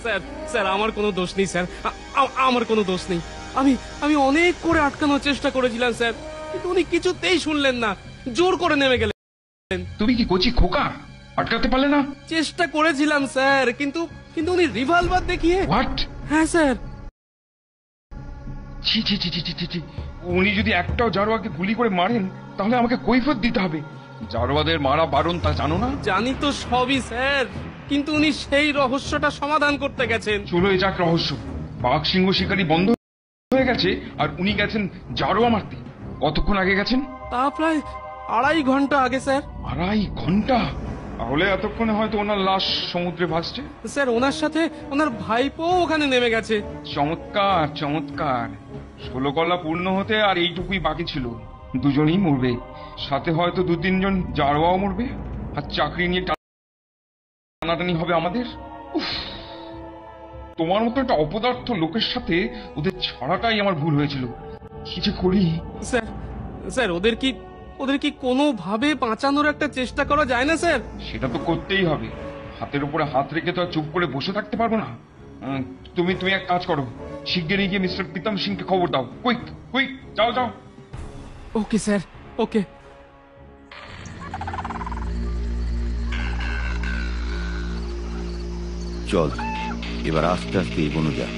স্যার স্যার আমার কোনো দোষ নেই স্যার, আমার কোনো দোষ নেই। আমি অনেক করে আটকানোর চেষ্টা করেছিলাম স্যার, কিন্তু উনি কিছুতেই শুনলেন না, জোর করে নেমে গেলেন। তুমি কি কচি খোকা, আটকাতে পারলে না? চেষ্টা করেছিলাম স্যার, কিন্তু উনি রিভলভার দেখিয়ে। হোয়াট? হ্যাঁ স্যার। ছি ছি ছি ছি ছি ছি, উনি যদি একটাও জারোয়াকে গুলি করে মারেন তাহলে আমাকে কৈফিয়ত দিতে হবে। জারোয়াদের মারা বারণ, তা জানো না? জানি তো সবই স্যার, কিন্তু উনি সেই রহস্যটা সমাধান করতে গেছেন। চলো এ যাক রহস্য। বাঘ সিংহ শিকারী বন্ধ হয়ে গেছে আর উনি গেছেন জারোয়া মারতে। কতক্ষণ আগে গেছেন? তা প্রায় 2.5 ঘন্টা আগে স্যার। 2.5 ঘন্টা? তাহলে এতক্ষণে হয়তো ওনার লাশ সমুদ্রে ভাসছে। স্যার ওনার সাথে ওনার ভাইপো ওখানে নেমে গেছে। চমৎকার চমৎকার। 16 গলা পূর্ণ হতে আর এইটুকুই বাকি ছিল। দুজনেই মরবে, সাথে হয়তো 2-3 জন জারোয়াও মরবে, আর চাকরি নিয়ে টানাটানি হবে আমাদের। উফ, তোমার মতো একটা অপদার্থ লোকের সাথে ওদের ছড়াটাই আমার ভুল হয়েছিল। কি যে করি? স্যার স্যার ওদের কি কোনোভাবে বাঁচানোর একটা চেষ্টা করা যায় না স্যার? সেটা তো করতেই হবে। হাতের উপরে হাত রেখে তো আর চুপ করে বসে থাকতে পারবো না। তুমি এক কাজ করো, শিগগিরই গিয়ে মিস্টার প্রীতম সিংকে খবর দাও। কুইক কুইক, যাও যাও। ওকে স্যার, ওকে। চল এবার আস্তে আস্তে এগোনো যাক।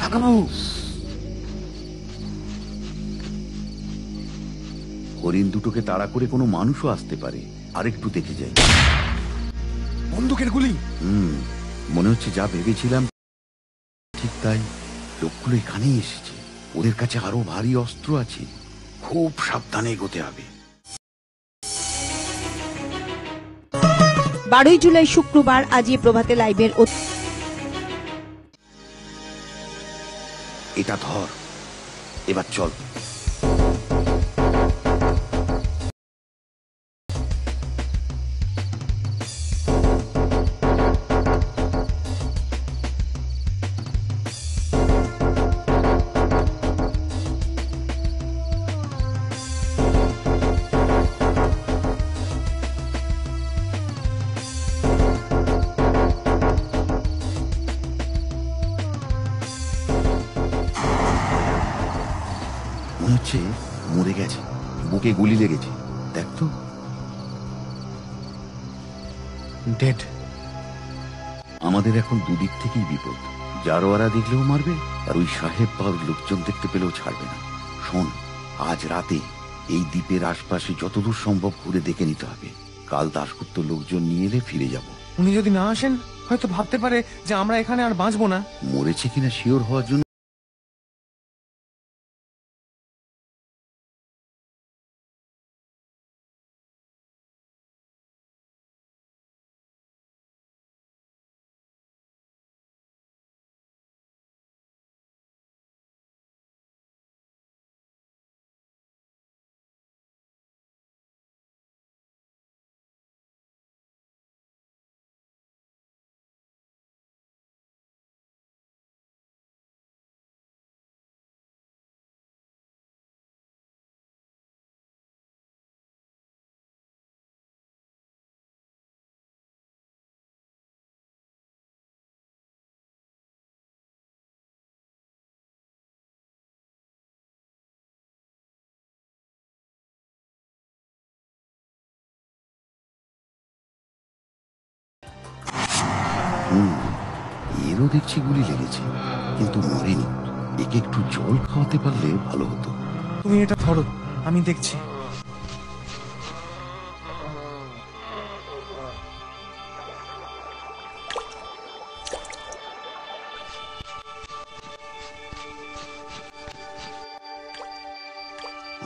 কাকাবাবু, হরিণ দুটোকে তাড়া করে কোনো মানুষও আসতে পারে, আরেকটু দেখে যাই। বন্দুকের গুলি। মনে হচ্ছে যা ভেবেছিলাম ঠিক তাই। লোকগুলো এখানেই এসেছে, ওদের কাছে আরো ভারী অস্ত্র আছে, খুব সাবধানে এগোতে হবে। 12 জুলাই শুক্রবার আজি প্রভাতে লাইভের এটা ধর, এবার চল। মনে হচ্ছে মরে গেছে, বুকে গুলি লেগেছে, দেখ তো। ডেড। আমাদের এখন দুদিক থেকেই বিপদ। জারোয়ারা দেখলেও মারবে, আর ওই সাহেব পাল লোকজন দেখতে পেলেও ছাড়বে না। শোন, আজ রাতে এই দ্বীপের আশপাশে যতদূর সম্ভব ঘুরে দেখে নিতে হবে। কাল দাশগুপ্ত লোকজন নিয়ে এলে ফিরে যাব। উনি যদি না আসেন, হয়তো ভাবতে পারে যে আমরা এখানে আর বাঁচবো না। মরেছে কিনা শিওর হওয়ার জন্য এরও দেখছি গুলি লেগেছে, কিন্তু মরেনি। একে একটু জল খাওয়াতে পারলে ভালো হতো। তুমি এটা ধরো, আমি দেখছি।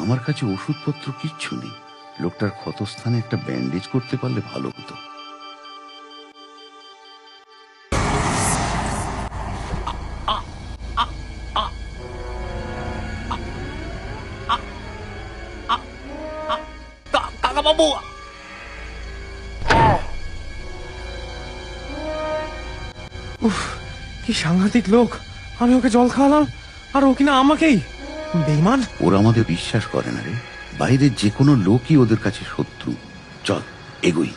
আমার কাছে ওষুধপত্র কিচ্ছু নেই। লোকটার ক্ষতস্থানে একটা ব্যান্ডেজ করতে পারলে ভালো হতো। কাকাবাবু, উফ, কি সাংঘাতিক লোক! আমি ওকে জল খাওয়ালাম আর ও কিনা আমাকেই। বেঈমান! ওরা আমাদের বিশ্বাস করে না রে। বাইরের যে কোনো লোকই ওদের কাছে শত্রু। চল এগোই।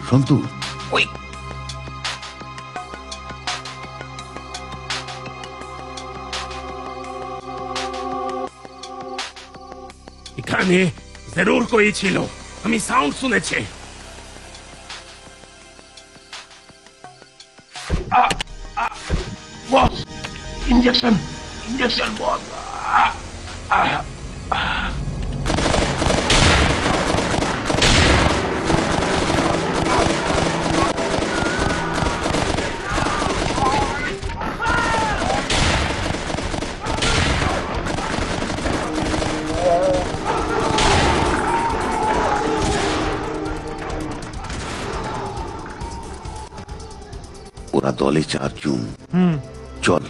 সন্তু, ওই এখানে জরুর কই ছিল, আমি সাউন্ড শুনেছি। বস, ইঞ্জেকশন ইঞ্জেকশন বস। ওরা দলে 4 জন। চল,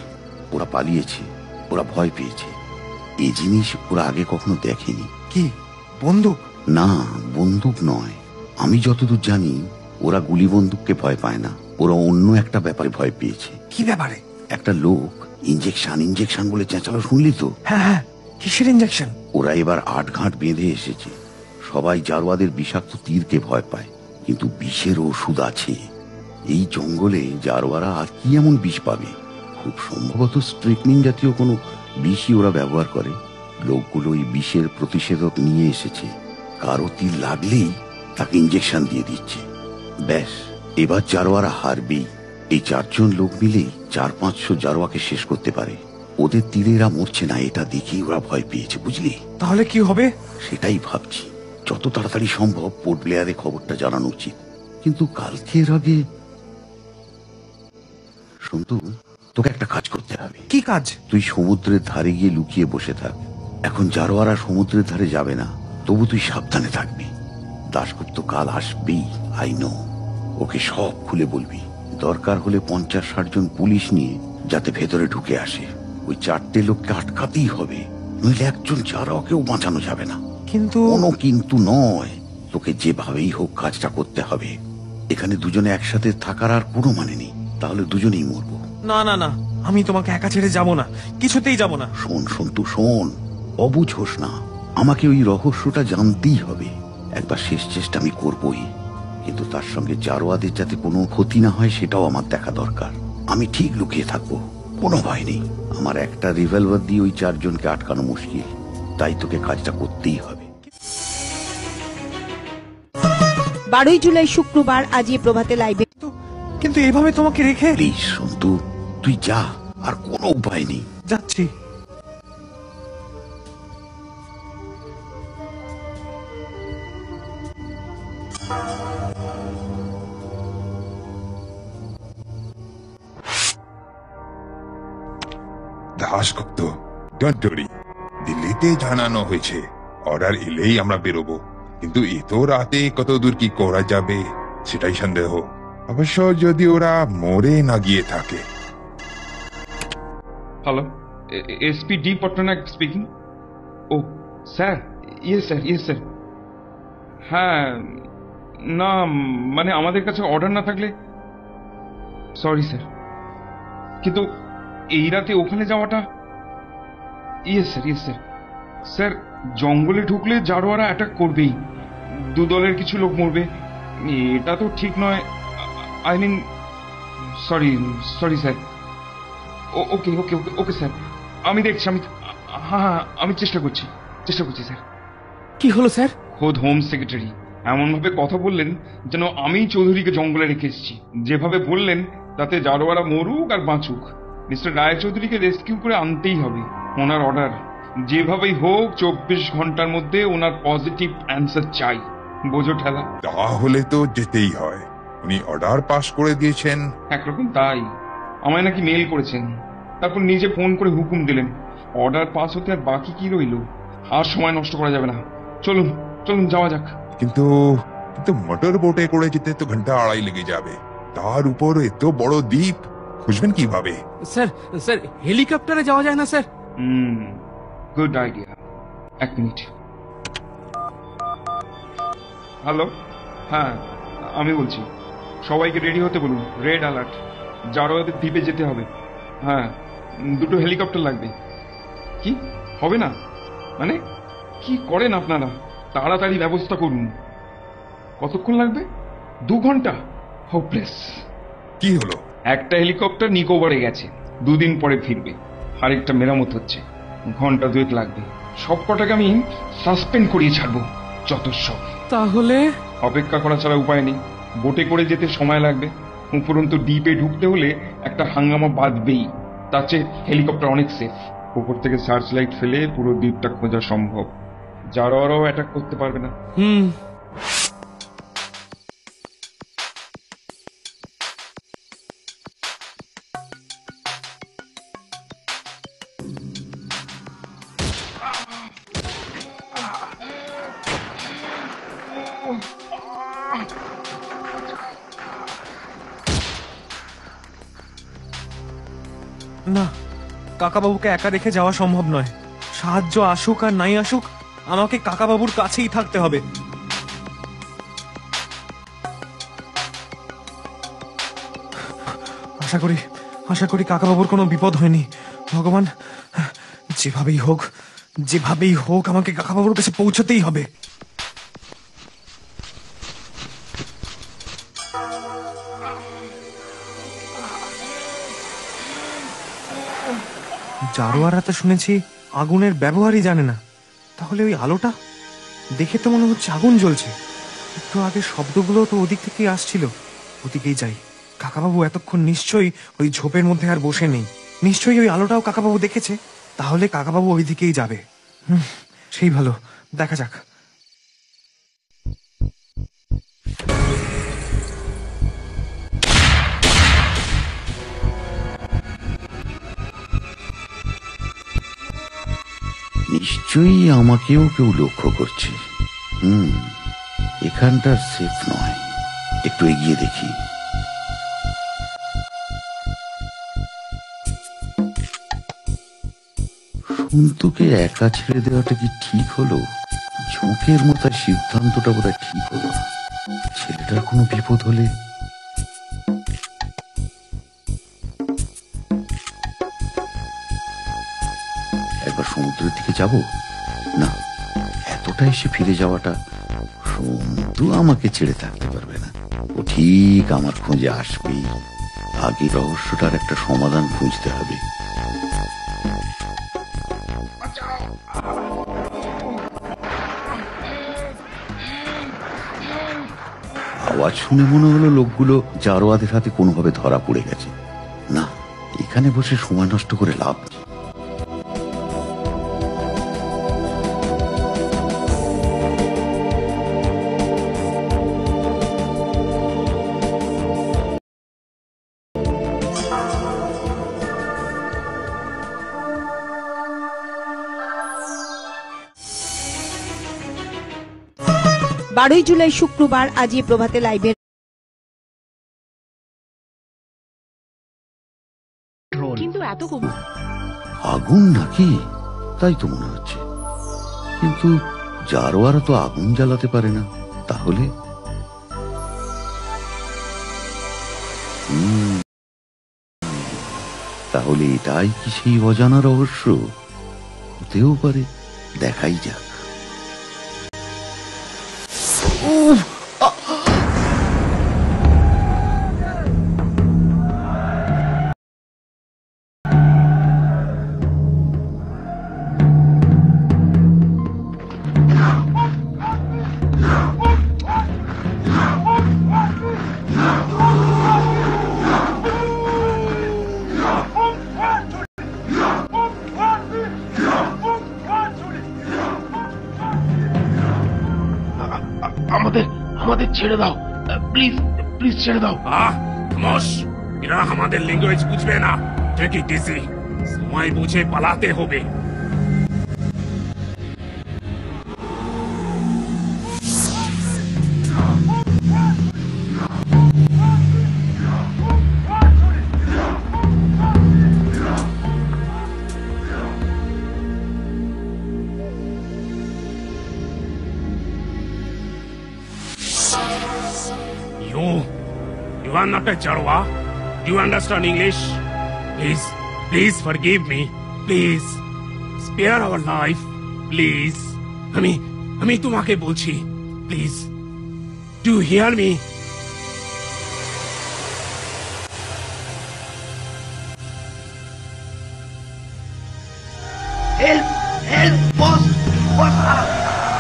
ওরা পালিয়েছে, ওরা ভয় পেয়েছে। এই জিনিস ওরা আগে কখনো দেখেনি। কি বন্দুক? না, বন্দুক নয়। আমি যতদূর জানি ওরা গুলি বন্দুককে ভয় পায় না। ওরা অন্য একটা ব্যাপারে ভয় পেয়েছে। কি ব্যাপারে? একটা লোক ইঞ্জেকশন ইঞ্জেকশন বলে চেঁচালো, শুনলি তো? হ্যাঁ হ্যাঁ, কিসের ইঞ্জেকশন? ওরা এবার 8 ঘাট বেঁধে এসেছে। সবাই জারোয়াদের বিষাক্ত তীরকে ভয় পায়, কিন্তু বিষের ওষুধ আছে। এই জঙ্গলে জারোয়ারা আর কি এমন বিষ পাবে? খুব সম্ভবত স্ট্রিকনিন জাতীয় কোনো বিষই ওরা ব্যবহার করে। লোকগুলো এই বিষের প্রতিষেধক নিয়ে এসেছে। কারো তীর লাগলেই তাকে ইঞ্জেকশন দিয়ে দিচ্ছে। ব্যাস, এবার জারোয়ারা হারবেই। এই 4 জন লোক মিলেই 400-500 জারোয়াকে শেষ করতে পারে। ওদের তীরেরা মরছে না, এটা দেখেই ওরা ভয় পেয়েছে, বুঝলি? তাহলে কি হবে? সেটাই ভাবছি। যত তাড়াতাড়ি সম্ভব পোর্ট ব্লেয়ারে খবরটা জানানো উচিত। কিন্তু কালকের আগে সন্তু, তোকে একটা কাজ করতে হবে। কি কাজ? তুই সমুদ্রের ধারে গিয়ে লুকিয়ে বসে থাক। এখন জারোয়ারা সমুদ্রের ধারে যাবে না, তবু তুই সাবধানে থাকবি। দাশগুপ্ত কাল আসবেই, আই নো। ওকে সব খুলে বলবি। দরকার হলে 50-60 জন পুলিশ নিয়ে যাতে ভেতরে ঢুকে আসে। ওই 4টে লোককে আটকাতেই হবে, নইলে একজন জারোয়াকেও বাঁচানো যাবে না। কিন্তু কোনো কিন্তু নয়, তোকে যেভাবেই হোক কাজটা করতে হবে। এখানে দুজনে একসাথে থাকার আর কোনো মানে নেই, তাহলে দুজনেই মরবো। না না না, আমি তোমাকে একা ছেড়ে যাব না, কিছুতেই যাব না। শোন সন্তু, শোন, অবুঝ হোস না। আমাকে ওই রহস্যটা জানতেই হবে। একবার শেষ চেষ্টা আমি করবই, কিন্তু তার সঙ্গে জারোয়াদের যাতে কোনো ক্ষতি না হয় সেটাও আমার দেখা দরকার। আমি ঠিক লুকিয়ে থাকবো, কোনো ভয় নেই। আমার একটা রিভলভার দিয়ে ওই 4 জনকে আটকানো মুশকিল, তাই তোকে কাজটা করতেই হবে। 12ই জুলাই শুক্রবার আজি প্রভাতে লাইভে। কিন্তু এভাবে তোমাকে রেখে? প্লিজ সন্তু, তুই যা, আর কোনো উপায় নেই। যাচ্ছি। Dasgupta, don't worry. দিল্লিতে জানানো হয়েছে অর্ডার এলেই আমরা বেরোবো, কিন্তু এত রাতে কত দূর কি করা যাবে সেটাই সন্দেহ। অবশ্য যদি ওরা মরে না গিয়ে থাকে। Hello, SP D Pattnaik speaking. ও sir, yes sir, yes sir. হ্যাঁ, না মানে আমাদের কাছে অর্ডার না থাকলে। সরি স্যার, কিন্তু এই রাতে ওখানে যাওয়াটা। Yes sir, yes sir. Sir, জঙ্গলে ঢুকলে জারোয়ারা অ্যাটাক করবেই, 2 দলের কিছু লোক মরবে। এটা তো ঠিক নয়। I mean, sorry sorry sir. Okay okay okay okay sir, আমি দেখছি। হ্যাঁ হ্যাঁ, আমি চেষ্টা করছি স্যার। কি হলো স্যার? খোদ হোম সেক্রেটারি এমন ভাবে কথা বললেন যেন আমি চৌধুরীকে জঙ্গলে রেখে এসেছি। যেভাবে বললেন তাতে জারোয়ারা মরুক আর বাঁচুক, মিস্টার রায়চৌধুরীকে রেস্কিউ করে আনতেই হবে। ওনার অর্ডার, যেভাবেই হোক 24 ঘন্টার মধ্যে ওনার পজিটিভ অ্যান্সার চাই। বোঝো ঠেলা? তাহলে তো যেতেই হয়। উনি অর্ডার পাস করে দিয়েছেন? একরকম তাই। আমায় নাকি মেল করেছেন, তারপর নিজে ফোন করে হুকুম দিলেন। অর্ডার পাস হতে আর বাকি কি রইল? আর সময় নষ্ট করা যাবে না। চলুন চলুন যাওয়া যাক। কিন্তু কিন্তু মোটর বোটে করে যেতে তো ঘন্টা আড়াই লেগে যাবে। তার উপর এত বড় দ্বীপ, খুঁজবেন কিভাবে? স্যার স্যার হেলিকপ্টারে যাওয়া যায় না স্যার? Good idea. এক মিনিট। হ্যালো, হ্যাঁ আমি বলছি। সবাইকে রেডি হতে বলুন। Red alert. জারোয়াদের দ্বীপে যেতে হবে। হ্যাঁ, 2টো হেলিকপ্টার লাগবে। কি হবে না? মানে কি করেন আপনারা? তাড়াতাড়ি ব্যবস্থা করুন। কতক্ষণ লাগবে? 2 ঘন্টা? হোপলেস। কি হলো? একটা হেলিকপ্টার নিকোবরে গেছে, 2 দিন পরে ফিরবে। আরেকটা মেরামত হচ্ছে, ঘন্টা 2 লাগবে। সব কটাকে আমি সাসপেন্ড করিয়ে ছাড়বো, যত সব। তাহলে অপেক্ষা করা ছাড়া উপায় নেই। বোটে করে যেতে সময় লাগবে, উপরন্তু দ্বীপে ঢুকতে হলে একটা হাঙ্গামা বাঁধবেই। তার চেয়ে হেলিকপ্টার অনেক সেফ। উপর থেকে সার্চ লাইট ফেলে পুরো দ্বীপটা খোঁজা সম্ভব। জারোয়ারাও অ্যাটাক করতে পারবে না। না, কাকাবাবুকে একা রেখে যাওয়া সম্ভব নয়। সাহায্য আসুক আর নাই আসুক, আমাকে কাকাবাবুর কাছেই থাকতে হবে। আশা করি কাকাবাবুর কোনো বিপদ হয়নি। ভগবান, যেভাবেই হোক আমাকে কাকাবাবুর কাছে পৌঁছতেই হবে। জারোয়ারা তো শুনেছি আগুনের ব্যবহারই জানে না। তাহলে ওই আলোটা দেখে তো মনে হচ্ছে আগুন জ্বলছে। একটু আগে শব্দগুলো তো ওদিক থেকেই আসছিল। ওদিকেই যাই। কাকাবাবু এতক্ষণ নিশ্চয়ই ওই ঝোপের মধ্যে আর বসে নেই। নিশ্চয়ই ওই আলোটাও কাকাবাবু দেখেছে। তাহলে কাকাবাবু ওই দিকেই যাবে। সেই ভালো, দেখা যাক। নিশ্চয়ই আমাকেও কেউ লক্ষ্য করছে। এখানটার সেফ নয়, একটু এগিয়ে দেখি। সন্তুকে একা ছেড়ে দেওয়াটা কি ঠিক হলো? ঝোঁকের মতো সিদ্ধান্তটা বোধহয় ঠিক হলো না। ছেলেটার কোনো বিপদ হলে একবার সমুদ্রের দিকে যাব না, এতটা এসে ফিরে যাওয়াটা, সন্তু আমাকে ছেড়ে থাকতে পারবে না। ও ঠিক আমার খোঁজে আসবেই। আগে রহস্যটার একটা সমাধান খুঁজতে হবে। আওয়াজ শুনে মনে হলো লোকগুলো জারোয়াদের হাতে কোনোভাবে ধরা পড়ে গেছে। না, এখানে বসে সময় নষ্ট করে লাভ নেই। বারোই জুলাই শুক্রবার আজই প্রভাতে লাইভের কিন্তু এত আগুন নাকি? তাই তো মনে হচ্ছে। কিন্তু জারোয়ারা তো আগুন জ্বালাতে পারে না। তাহলে তাহলে এটাই কি সেই অজানা রহস্য? হতেও পারে, দেখাই যাক। আমাদের ছেড়ে দাও, প্লিজ প্লিজ ছেড়ে দাও। খামোশ, এরা আমাদের ল্যাঙ্গুয়েজ বুঝবে না। টেক ইট ইজি, সময় বুঝে পালাতে হবে। You are not a Jarwa. Do you understand English? Please forgive me. Please spare our life. Please. আমি তোমাকে বলছি, please do hear me. Help help boss, boss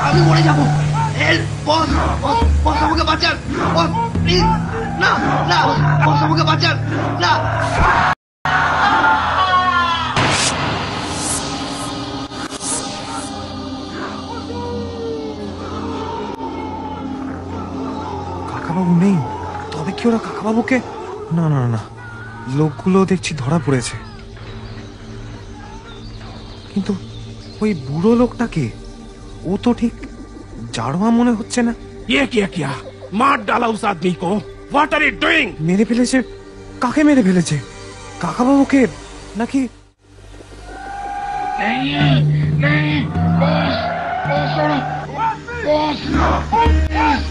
আমি মরে যাব। হেল্প বস, বস বস আমাকে বাঁচান বস, প্লিজ। না না বস আমাকে বাঁচান না। কাকাবাবু নেই, তবে কি ওরা কাকাবাবুকে? না না না, লোকগুলো দেখছি ধরা পড়েছে। কিন্তু ওই বুড়ো লোকটাকে, ও তো ঠিক জারোয়া মনে হচ্ছে না। ये क्या मार डाला उस आदमी को। What are you doing? মেরে ফেলেছে? কাকে মেরে ফেলেছে? কাকাবাবুকে নাকি? नहीं नहीं बॉस, बॉस छोड़ो boss, please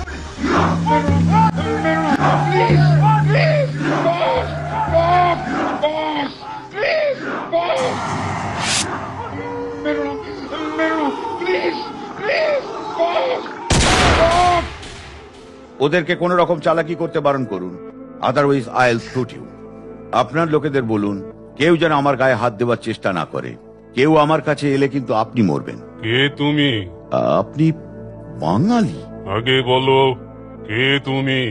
please please boss, boss boss please boss, मेरो प्लीज प्लीज बॉस, बॉस। ওদেরকে কোন রকম চালাকি করতে বারণ করুন, otherwise I will shoot you. আপনার লোকেদের বলুন কেউ যেন আমার গায়ে হাত দেওয়ার চেষ্টা না করে। কেউ আমার কাছে এলে কিন্তু আপনি মরবেন। কে তুমি? আপনি বাঙালি? আগে বলো কে তুমি,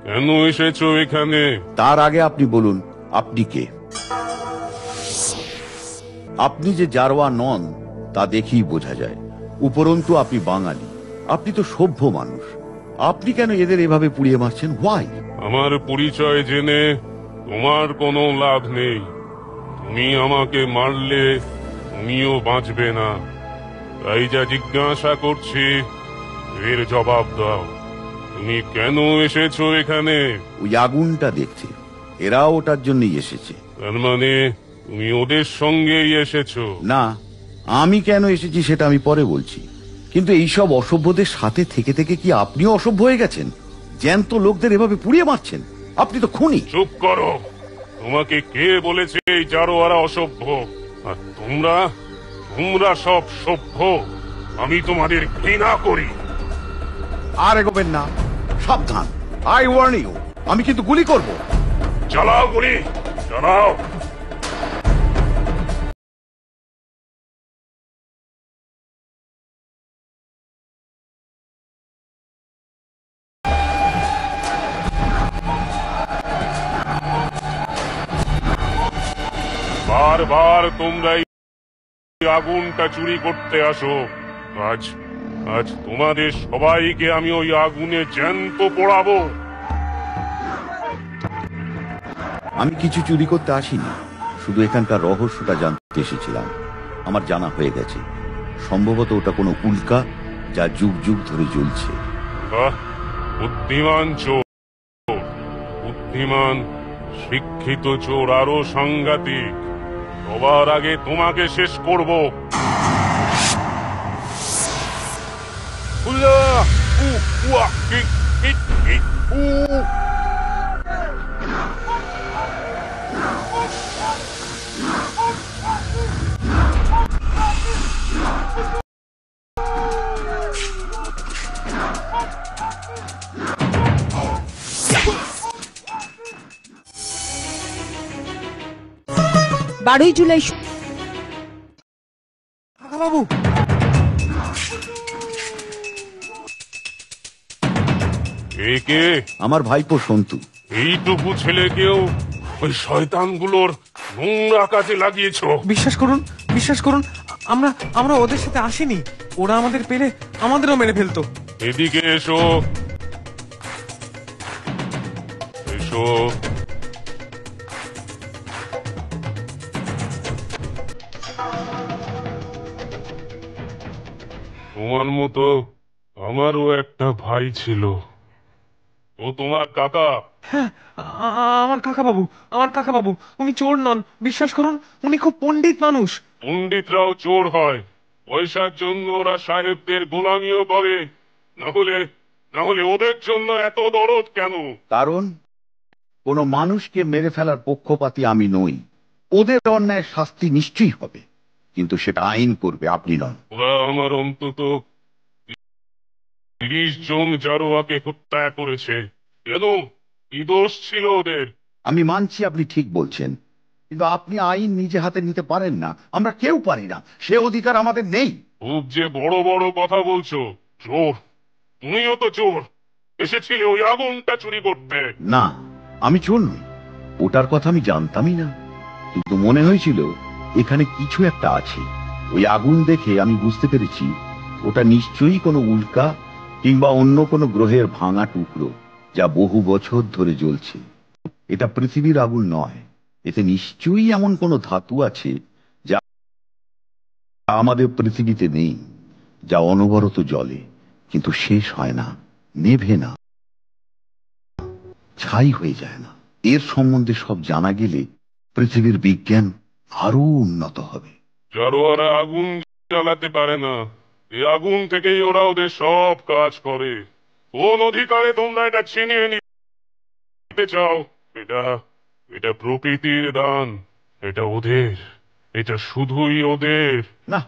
কেন এসেছো এখানে? তার আগে আপনি বলুন আপনি কে। আপনি যে জারোয়া নন তা দেখেই বোঝা যায়। উপরন্তু আপনি বাঙালি, আপনি তো সভ্য মানুষ। আপনি কেন এদের এভাবে পুড়িয়ে মারছেন? হোয়াই? আমার পরিচয় জেনে তোমার কোনো লাভ নেই। তুমি আমাকে মারলে তুমিও বাঁচবে না। তাই যা জিজ্ঞাসা করছি এর জবাব দাও। তুমি কেন এসেছো এখানে? ওই আগুনটা দেখতে, এরাও ওটার জন্যই এসেছে। তার মানে তুমি ওদের সঙ্গেই এসেছো? না, আমি কেন এসেছি সেটা আমি পরে বলছি। কিন্তু এইসব অসভ্যদের সাথে থেকে থেকে কি আপনিও অসভ্য হয়ে গেছেন? জ্যান্ত লোকদের এভাবে পুড়িয়ে মারছেন, আপনি তো খুনি। চুপ করো। তোমাকে কে বলেছে এই জারোয়ারা অসভ্য? আর তোমরা সব সভ্য। আমি তোমাদের ঘৃণা করি। আর এগোবেন না, সাবধান। আই ওয়ার্ন ইউ, আমি কিন্তু গুলি করব। চালাও গুলি, চালাও। বারবার তোমরা আগুনটা চুরি করতে আসো। আজ তোমাদের সবাইকে আমি ওই আগুনে জ্যান্ত পোড়াবো। আমি কিছু চুরি করতে আসিনি, শুধু এখানকার রহস্যটা জানতে এসেছিলাম। আমার জানা হয়ে গেছে, সম্ভবত ওটা কোনো উল্কা যা যুগ যুগ ধরে জ্বলছে। বুদ্ধিমান চোর, বুদ্ধিমান শিক্ষিত চোর আরো সাংঘাতিক। সবার আগে তোমাকে শেষ করব। বারোই জুলাই বাবু, একে আমার ভাইপো সন্তু। এইটুকু ছেলেকেও ওই শয়তানগুলোর নোংরা কাজে লাগিয়েছো? বিশ্বাস করুন, আমরা ওদের সাথে আসিনি। ওরা আমাদের পেলে আমাদেরও মেরে ফেলতো। এদিকে এসো। এসো। তোমার মতো আমারও একটা ভাই ছিল, ও তোমার কাকা। হ্যাঁ, আমার কাকা বাবু, আমার কাকা বাবু। উনি চোর নন, বিশ্বাস করুন, উনি খুব পণ্ডিত মানুষ। পণ্ডিতরাও চোর হয়, পয়সার জন্য ওরা সাহেবদের গোলামিও করে। না হলে ওদের জন্য এত দরদ কেন? কারণ কোনো মানুষকে মেরে ফেলার পক্ষপাতী আমি নই। ওদের অন্যায় শাস্তি নিশ্চয়ই হবে, কিন্তু সেটা আইন করবে, আপনি নন। ওরা আমার অন্তত 30 জন জারোয়াকে হত্যা করেছে। কেন? কি দোষ ছিল ওদের? আমি মানছি আপনি ঠিক বলছেন, কিন্তু আপনি আইন নিজে হাতে নিতে পারেন না, আমরা কেউ পারি না, সে অধিকার আমাদের নেই। খুব যে বড় বড় কথা বলছো। চোর, তুমিও তো চোর। এসেছিলে ওই আগুনটা চুরি করতে। না, আমি চোর নই, ওটার কথা আমি জানতামই না, কিন্তু মনে হয়েছিল এখানে কিছু একটা আছে। ওই আগুন দেখে আমি বুঝতে পেরেছি ওটা নিশ্চয়ই কোনো উল্কা কিংবা অন্য কোনো গ্রহের ভাঙা টুকরো, যা বহু বছর ধরে জ্বলছে। এটা পৃথিবীর আগুন নয়, এতে নিশ্চয়ই এমন কোনো ধাতু আছে যা আমাদের পৃথিবীতে নেই, যা অনবরত জ্বলে কিন্তু শেষ হয় না, নেভে না, ছাই হয়ে যায় না। এর সম্বন্ধে সব জানা গেলে পৃথিবীর বিজ্ঞান আরো উন্নত হবে। জারোয়ারা আগুন জ্বালাতে পারে না, এই আগুন থেকেই ওরা ওদের সব কাজ করে। কোন অধিকারে তোমরা এটা ছিনিয়ে নিতে চাও? এটা প্রকৃতির দান, এটা ওদের, এটা শুধুই ওদের। না,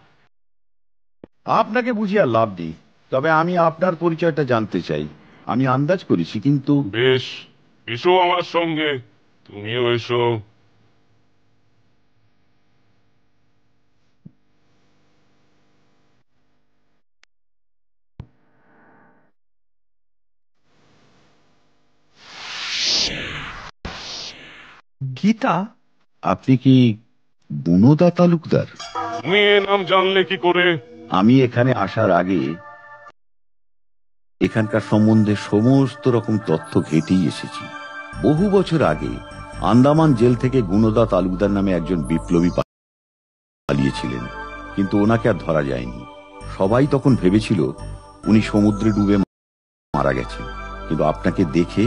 আপনাকে বুঝিয়ে আর লাভ নেই, তবে আমি আপনার পরিচয়টা জানতে চাই। আমি আন্দাজ করেছি, কিন্তু বেশ, এসো আমার সঙ্গে, তুমিও এসো। গীতা? আপনি কি গুণদা তালুকদার? তুমি এ নাম জানলে কি করে? আমি এখানে আসার আগে এখানকার সম্বন্ধে সমস্ত রকম তথ্য ঘেঁটেই এসেছি। বহু বছর আগে আন্দামান জেল থেকে গুণদা তালুকদার নামে একজন বিপ্লবী পালিয়েছিলেন, কিন্তু ওনাকে আর ধরা যায়নি। সবাই তখন ভেবেছিল উনি সমুদ্রে ডুবে মারা গেছেন, কিন্তু আপনাকে দেখে,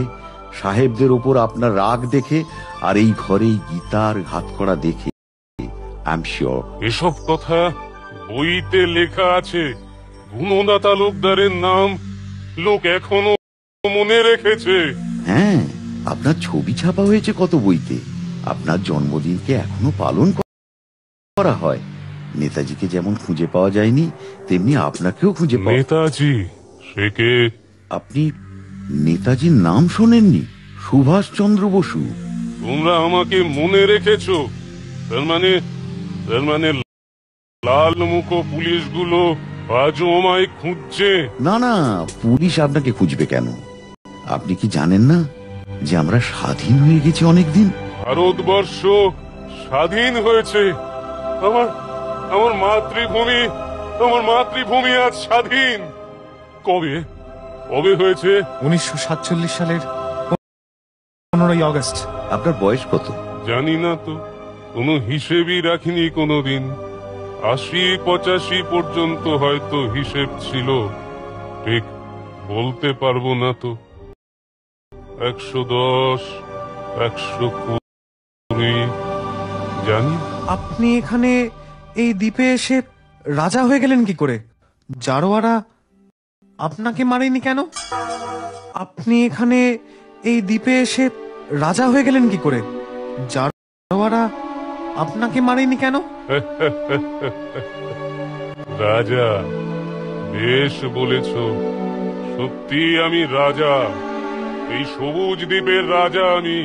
সাহেবদের ওপর আপনার রাগ দেখে, আর এই ঘরেই গীতার ঘাত করা দেখে আই এম শিওর। এসব কথা বইতে লেখা আছে। গুণদা তালুকদারের নাম লোক এখনো মনে রেখেছে। হ্যাঁ, আপনার ছবি ছাপা হয়েছে কত বইতে। আপনার জন্মদিনকে এখনো পালন করা হয়। নেতাজিকে যেমন খুঁজে পাওয়া যায়নি, তেমনি আপনাকেও খুঁজে পাওয়া। নেতাজি? সে কে? আপনি নেতাজির নাম শোনেননি? সুভাষচন্দ্র বসু। তোমরা আমাকে মনে রেখেছো? তার মানে লাল মুখ পুলিশগুলো আজও আমায় খুঁজছে? না না, পুলিশ আপনাকে খুঁজবে কেন? আপনি কি জানেন না যে আমরা স্বাধীন হয়ে গেছি অনেকদিন? ভারতবর্ষ স্বাধীন হয়েছে। আমার মাতৃভূমি আজ স্বাধীন। কবে হয়েছে? 1947 সালের 15ই আগস্ট। আপনার বয়স কত? জানি না তো, কোনো হিসেবই রাখিনি কোনোদিন। 80-85 পর্যন্ত হয়তো হিসেব ছিল, ঠিক বলতে পারবো না তো। 110, 120 জানি। আপনি এখানে এই দ্বীপে এসে রাজা হয়ে গেলেন কি করে? জারোয়ারা আপনাকে মারেনি কেন? আপনি এখানে এই দ্বীপে এসে রাজা হয়ে গেলেন কি করে? জারোয়ারা আপনাকে মারেনি কেন? রাজা? বেশ বলেছ, সত্যি আমি রাজা। এই সবুজ দ্বীপের রাজা আমি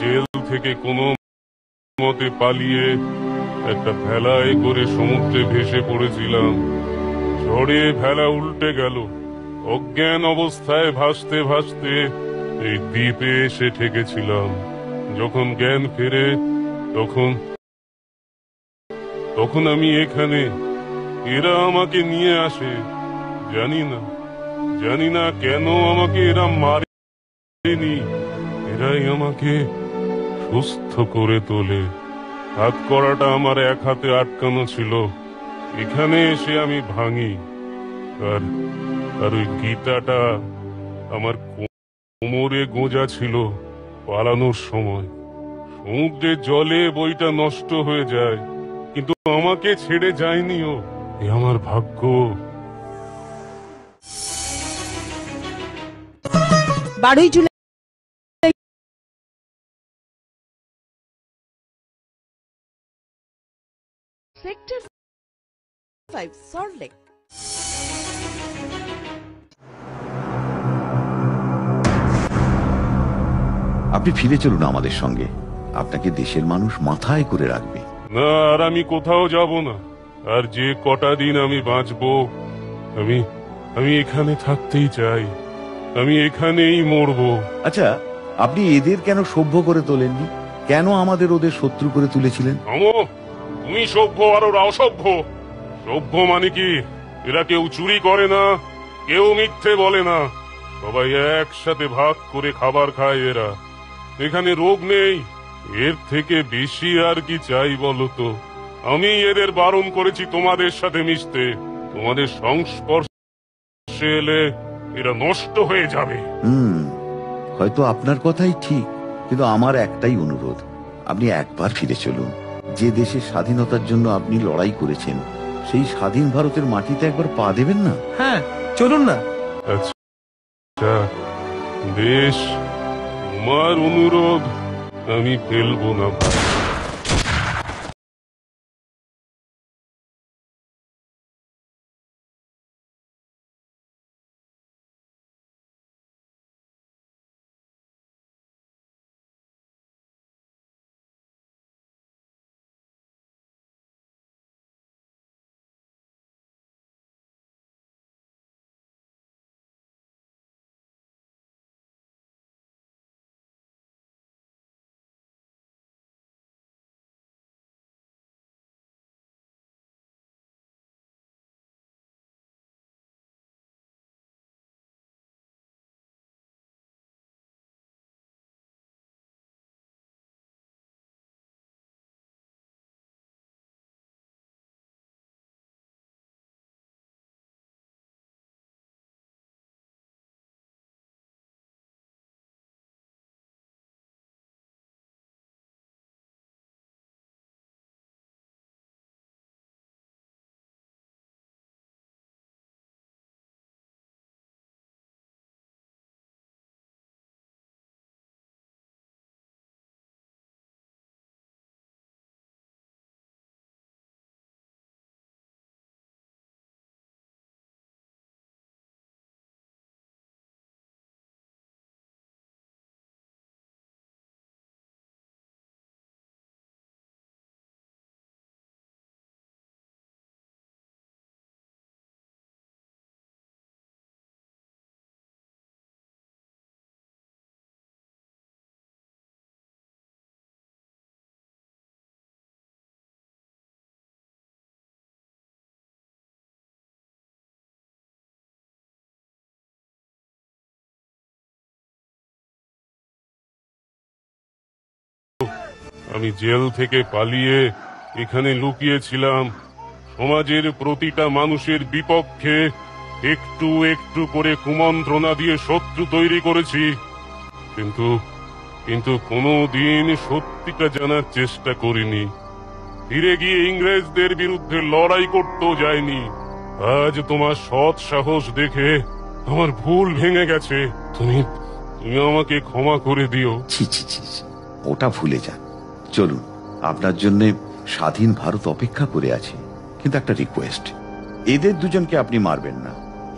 জেল থেকে কোনো মতে পালিয়ে একটা ভেলায় করে সমুদ্রে ভেসে পড়েছিলাম। ঝড়ে ভেলা উল্টে গেল। অজ্ঞান অবস্থায় ভাসতে ভাসতে এই দ্বীপে এসে ঠেকেছিলাম। যখন জ্ঞান ফেরে তখন আমি এখানে। এরা আমাকে নিয়ে আসে। জানি না কেন আমাকে এরা মারেনি। এরাই আমাকে সুস্থ করে তোলে। হাত করাটা আমার এক হাতে আটকানো ছিল, এখানে এসে আমি ভাঙি। আর আর ওই গীতাটা আমার কোমরে গোঁজা ছিল পালানোর সময়। সমুদ্রের জলে বইটা নষ্ট হয়ে যায়, কিন্তু আমাকে ছেড়ে যায়নি ও। এ আমার ভাগ্য। 12ই জুলাই সেক্টর 5 সল্টলেক। আপনি ফিরে চলুন আমাদের সঙ্গে, আপনাকে দেশের মানুষ মাথায় করে রাখবে। না, আর আমি কোথাও যাব না। আর যে কটা দিন আমি বাঁচবো, আমি আমি এখানে থাকতেই চাই। আমি এখানেই মরবো। আচ্ছা, আপনি এদের কেন সভ্য করে তোলেননি? কেন আমাদের ওদের শত্রু করে তুলেছিলেন? তুমি সভ্য আর ওরা অসভ্য। সভ্য মানে কি? এরা কেউ চুরি করে না, কেউ মিথ্যে বলে না, সবাই একসাথে ভাগ করে খাবার খায়। এরা এখানে রোগ নেই, এর থেকে বেশি আর কি চাই বলো তো? আমি এদের বারণ করেছি তোমাদের সাথে মিশতে। তোমাদের সংস্পর্শে এলে এরা নষ্ট হয়ে যাবে। হয়তো আপনার কথাই ঠিক, কিন্তু আমার একটাই অনুরোধ, আপনি একবার ফিরে চলুন। যে দেশের স্বাধীনতার জন্য আপনি লড়াই করেছেন, সেই স্বাধীন ভারতের মাটিতে একবার পা দেবেন না? হ্যাঁ, চলুন না। আচ্ছা বেশ, তোমার অনুরোধ আমি ফেলবো না। আমি জেল থেকে পালিয়ে এখানে লুকিয়েছিলাম। সমাজের প্রতিটা মানুষের বিপক্ষে একটু একটু করে কুমন্ত্রণা দিয়ে শত্রু তৈরি করেছি, কিন্তু কোনোদিন সত্যিটা জানার চেষ্টা করিনি। ফিরে গিয়ে ইংরেজদের বিরুদ্ধে লড়াই করতেও যায়নি। আজ তোমার সৎ সাহস দেখে আমার ভুল ভেঙে গেছে। তুমি আমাকে ক্ষমা করে দিও। ছি ছি ছি, ওটা ভুলে যান। চলুন, আপনার জন্য স্বাধীন ভারত অপেক্ষা করে আছে। কিন্তু একটা রিকোয়েস্ট, এদের দুজনকে আপনি মারবেন না।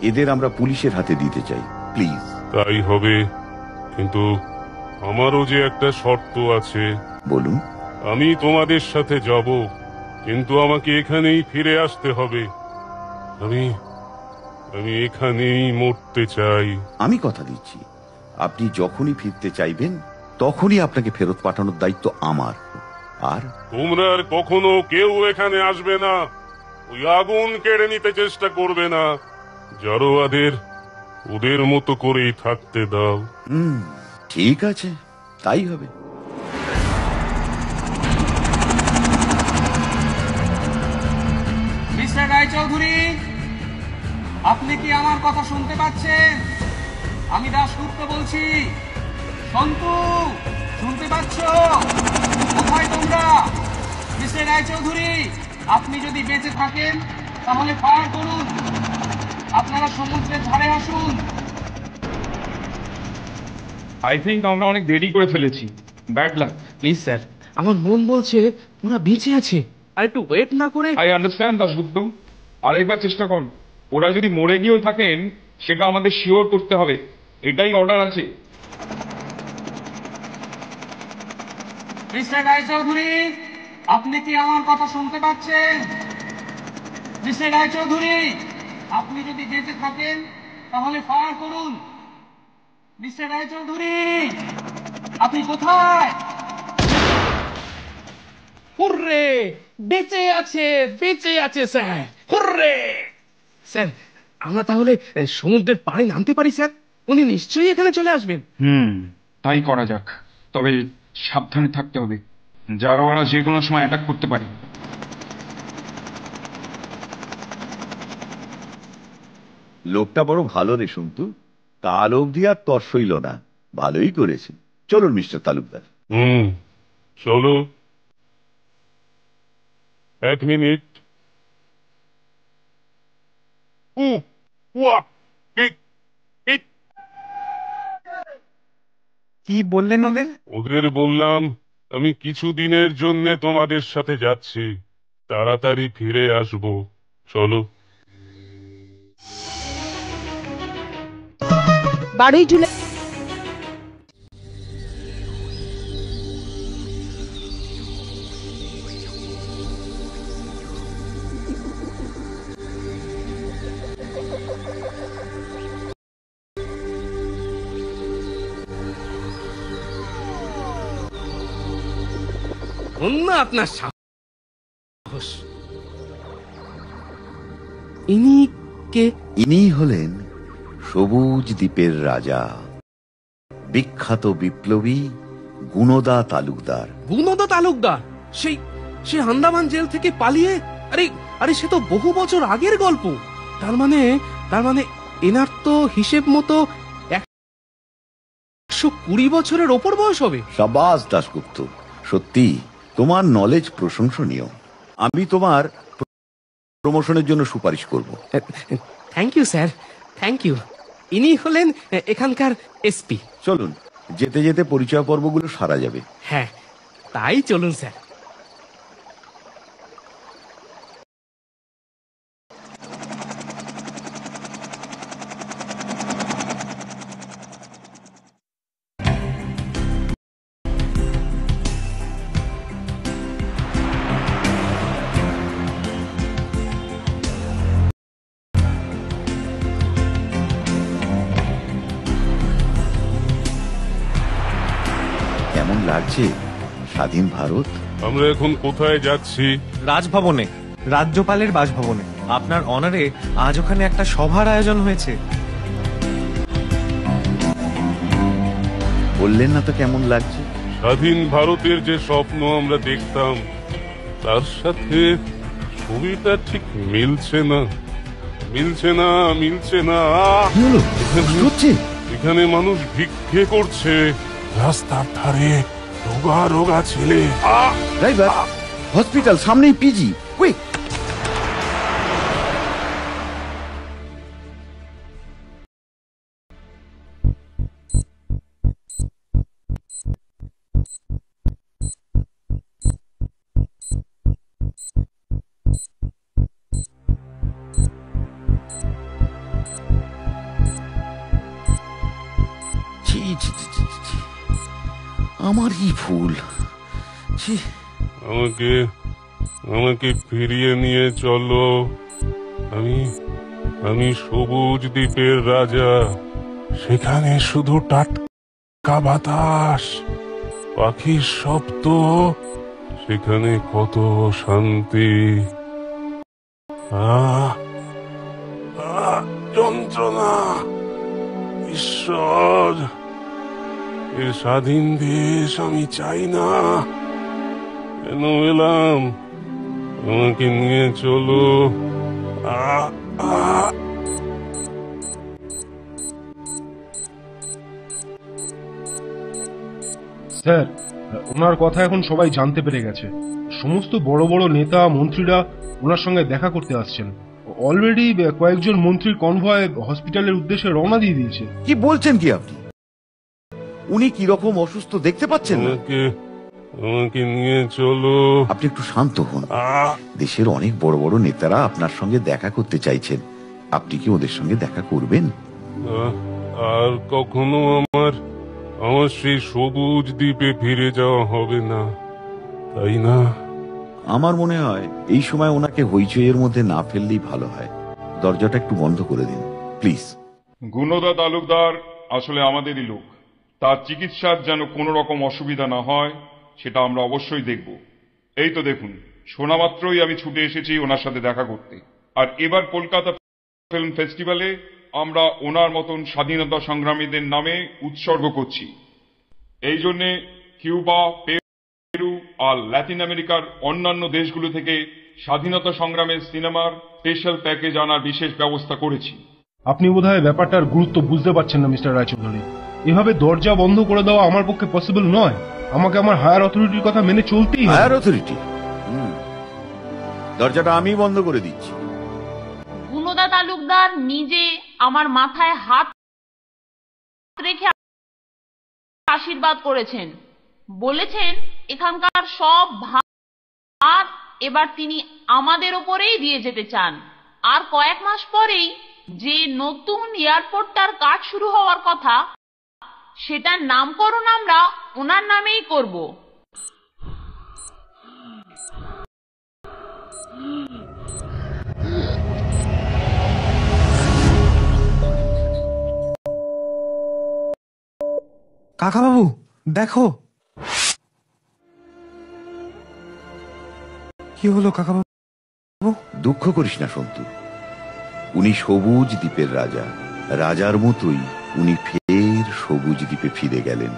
এদের আমরা পুলিশের হাতে দিতে চাই, প্লিজ। তাই হবে, কিন্তু আমারও যে একটা শর্ত আছে। বলুন। আমি তোমাদের সাথে যাব, কিন্তু আমাকে এখানেই ফিরে আসতে হবে। আমি এখানেই মরতে চাই। আমি কথা দিচ্ছি, আপনি যখনই ফিরতে চাইবেন তখনই আপনাকে ফেরত পাঠানোর দায়িত্ব আমার। আর তোমরা আর কখনো কেউ এখানে আসবে না, ওই আগুন কেড়ে নিতে চেষ্টা করবে না। জারোয়াদের ওদের মতো করেই থাকতে দাও। ঠিক আছে, তাই হবে। মিস্টার রায়চৌধুরী, আপনি কি আমার কথা শুনতে পাচ্ছেন? আমি দাশগুপ্ত বলছি। সন্তু, শুনতে পাচ্ছ? কোথায় তোমরা? মিস্টার রায়চৌধুরী, আপনি যদি বেঁচে থাকেন তাহলে ফায়ার করুন। আপনারা সমুদ্রের ধারে আসুন। আই থিঙ্ক আমরা অনেক দেরি করে ফেলেছি। Bad luck. প্লিজ স্যার, আমার মন বলছে ওরা বেঁচে আছে, আর একটু ওয়েট না করে। আই আন্ডারস্ট্যান্ড দাশগুপ্ত, আরেকবার চেষ্টা করুন। ওরা যদি মরে গিয়েও থাকেন সেটা আমাদের শিওর করতে হবে, এটাই অর্ডার আছে। মিস্টার রায়চৌধুরী, আপনি কি আমার কথা শুনতে পাচ্ছেন? মিস্টার রায়চৌধুরী, আপনি যদি বেঁচে থাকেন তাহলে ফায়ার করুন। মিস্টার রায়চৌধুরী, আপনি কোথায়? হুররে, বেঁচে আছে, বেঁচে আছে স্যার, হুররে। স্যার, আমরা তাহলে সমুদ্রের পাড়ে নামতে পারি স্যার? উনি নিশ্চয়ই এখানে চলে আসবেন। তাই করা যাক, তবে সাবধানে থাকতে হবে। জারোয়ারা যে কোনো সময় অ্যাটাক করতে পারে। লোকটা বড় ভালো রে সন্তু, কাল অবধি আর তর সইল না। ভালোই করেছে। চলুন মিস্টার তালুকদার। চলো। 1 মিনিট। কি বললেন ওদের? ওদের বললাম আমি কিছুদিনের জন্য তোমাদের সাথে যাচ্ছি, তাড়াতাড়ি ফিরে আসবো। চলো। 12 জুলাই অন্য আপনার সাহস। ইনি কে? ইনি হলেন সবুজ দ্বীপের রাজা, বিখ্যাত বিপ্লবী গুণদা তালুকদার। গুণদা তালুকদার? সেই সে আন্দামান জেল থেকে পালিয়ে? আরে আরে, সে তো বহু বছর আগের গল্প। তার মানে এনার তো হিসেব মতো 120 বছরের ওপর বয়স হবে। সাবাস দাশগুপ্ত, সত্যি তোমার নলেজ প্রশংসনীয়। আমি তোমার প্রমোশনের জন্য সুপারিশ করব। Thank you sir, thank you. ইনি হলেন এখানকার এসপি। চলুন, যেতে যেতে পরিচয় পর্বগুলো সারা যাবে। হ্যাঁ, তাই চলুন স্যার। কেমন লাগছে স্বাধীন ভারত? আমরা এখন কোথায় যাচ্ছি? রাজভবনে, রাজ্যপালের বাসভবনে। আপনার অনারে আজ ওখানে একটা সভার আয়োজন হয়েছে। বললেন না তো কেমন লাগছে? স্বাধীন ভারতের যে স্বপ্ন আমরা দেখতাম তার সাথে ছবিটা ঠিক মিলছে না, মিলছে না, মিলছে না। এখানে মানুষ ভিক্ষে করছে, রাস্তার ধারে রোগা রোগা ছেলে। ড্রাইভার, হসপিটাল সামনেই, পিজি, কুইক। আমারই ভুল। আমাকে ফিরিয়ে নিয়ে চলো। আমি সবুজ দ্বীপের রাজা। সেখানে শুধু টাটকা বাতাস, পাখির শব্দ, সেখানে কত শান্তি। যন্ত্রণা, ঈশ্বর, এ স্বাধীন দেশ আমি চাই না। কেন এলাম? আমাকে নিয়ে চলো। স্যার, ওনার কথা এখন সবাই জানতে পেরে গেছে। সমস্ত বড় বড় নেতা মন্ত্রীরা ওনার সঙ্গে দেখা করতে আসছেন। অলরেডি কয়েকজন মন্ত্রীর কনভয় হসপিটালের উদ্দেশ্যে রওনা দিয়ে দিয়েছে। কি বলছেন কি আপনি? উনি কি রকম অসুস্থ দেখতে পাচ্ছেন না? আমাকে নিয়ে চলো। আপনি একটু শান্ত হন। দেশের অনেক বড় বড় নেতারা আপনার সঙ্গে দেখা করতে চাইছেন। আপনি কি ওদের সঙ্গে দেখা করবেন? আর কখনো আমার সেই সবুজ দ্বীপে ফিরে যাওয়া হবে না, তাই না? আমার মনে হয় এই সময় ওনাকে হইচইয়ের মধ্যে না ফেললেই ভালো হয়। দরজাটা একটু বন্ধ করে দিন প্লিজ। গুণদা তালুকদার আসলে আমাদেরই লোক। তার চিকিৎসার যেন কোনো রকম অসুবিধা না হয় সেটা আমরা অবশ্যই দেখব। এই তো দেখুন, শোনা মাত্রই আমি ছুটে এসেছি ওনার সাথে দেখা করতে। আর এবার কলকাতা ফিল্ম ফেস্টিভ্যালে আমরা ওনার মতন স্বাধীনতা সংগ্রামীদের নামে উৎসর্গ করছি। এই জন্যে কিউবা, পেরু আর ল্যাটিন আমেরিকার অন্যান্য দেশগুলো থেকে স্বাধীনতা সংগ্রামের সিনেমার স্পেশাল প্যাকেজ আনার বিশেষ ব্যবস্থা করেছি। আপনি বোধহয় ব্যাপারটার গুরুত্ব বুঝতে পারছেন না মিস্টার রায়চৌধুরী। এভাবে দরজা বন্ধ করে দেওয়া আমার পক্ষে পসিবল নয়। আমাকে আমার হায়ার অথরিটির কথা মেনে চলতেই হবে। Higher authority? দরজাটা আমি বন্ধ করে দিচ্ছি। গুণদা তালুকদার নিজে আমার মাথায় হাত রেখে আশীর্বাদ করেছেন, বলেছেন এখানকার সব ভার এবার তিনি আমাদের ওপরেই দিয়ে যেতে চান। আর কয়েক মাস পরেই যে নতুন এয়ারপোর্টটার কাজ শুরু হওয়ার কথা, সেটার নামকরণ আমরা ওনার নামেই করব। কাকাবাবু দেখো। কি হলো কাকাবাবু? দুঃখ করিস না সন্তু। উনি সবুজ দ্বীপের রাজা। রাজার মতোই উনি ফের সবুজ দ্বীপে ফিরে গেলেন।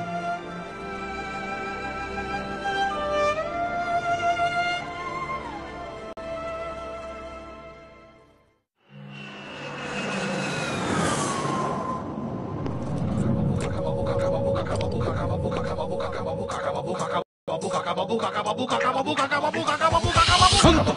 শান্ত।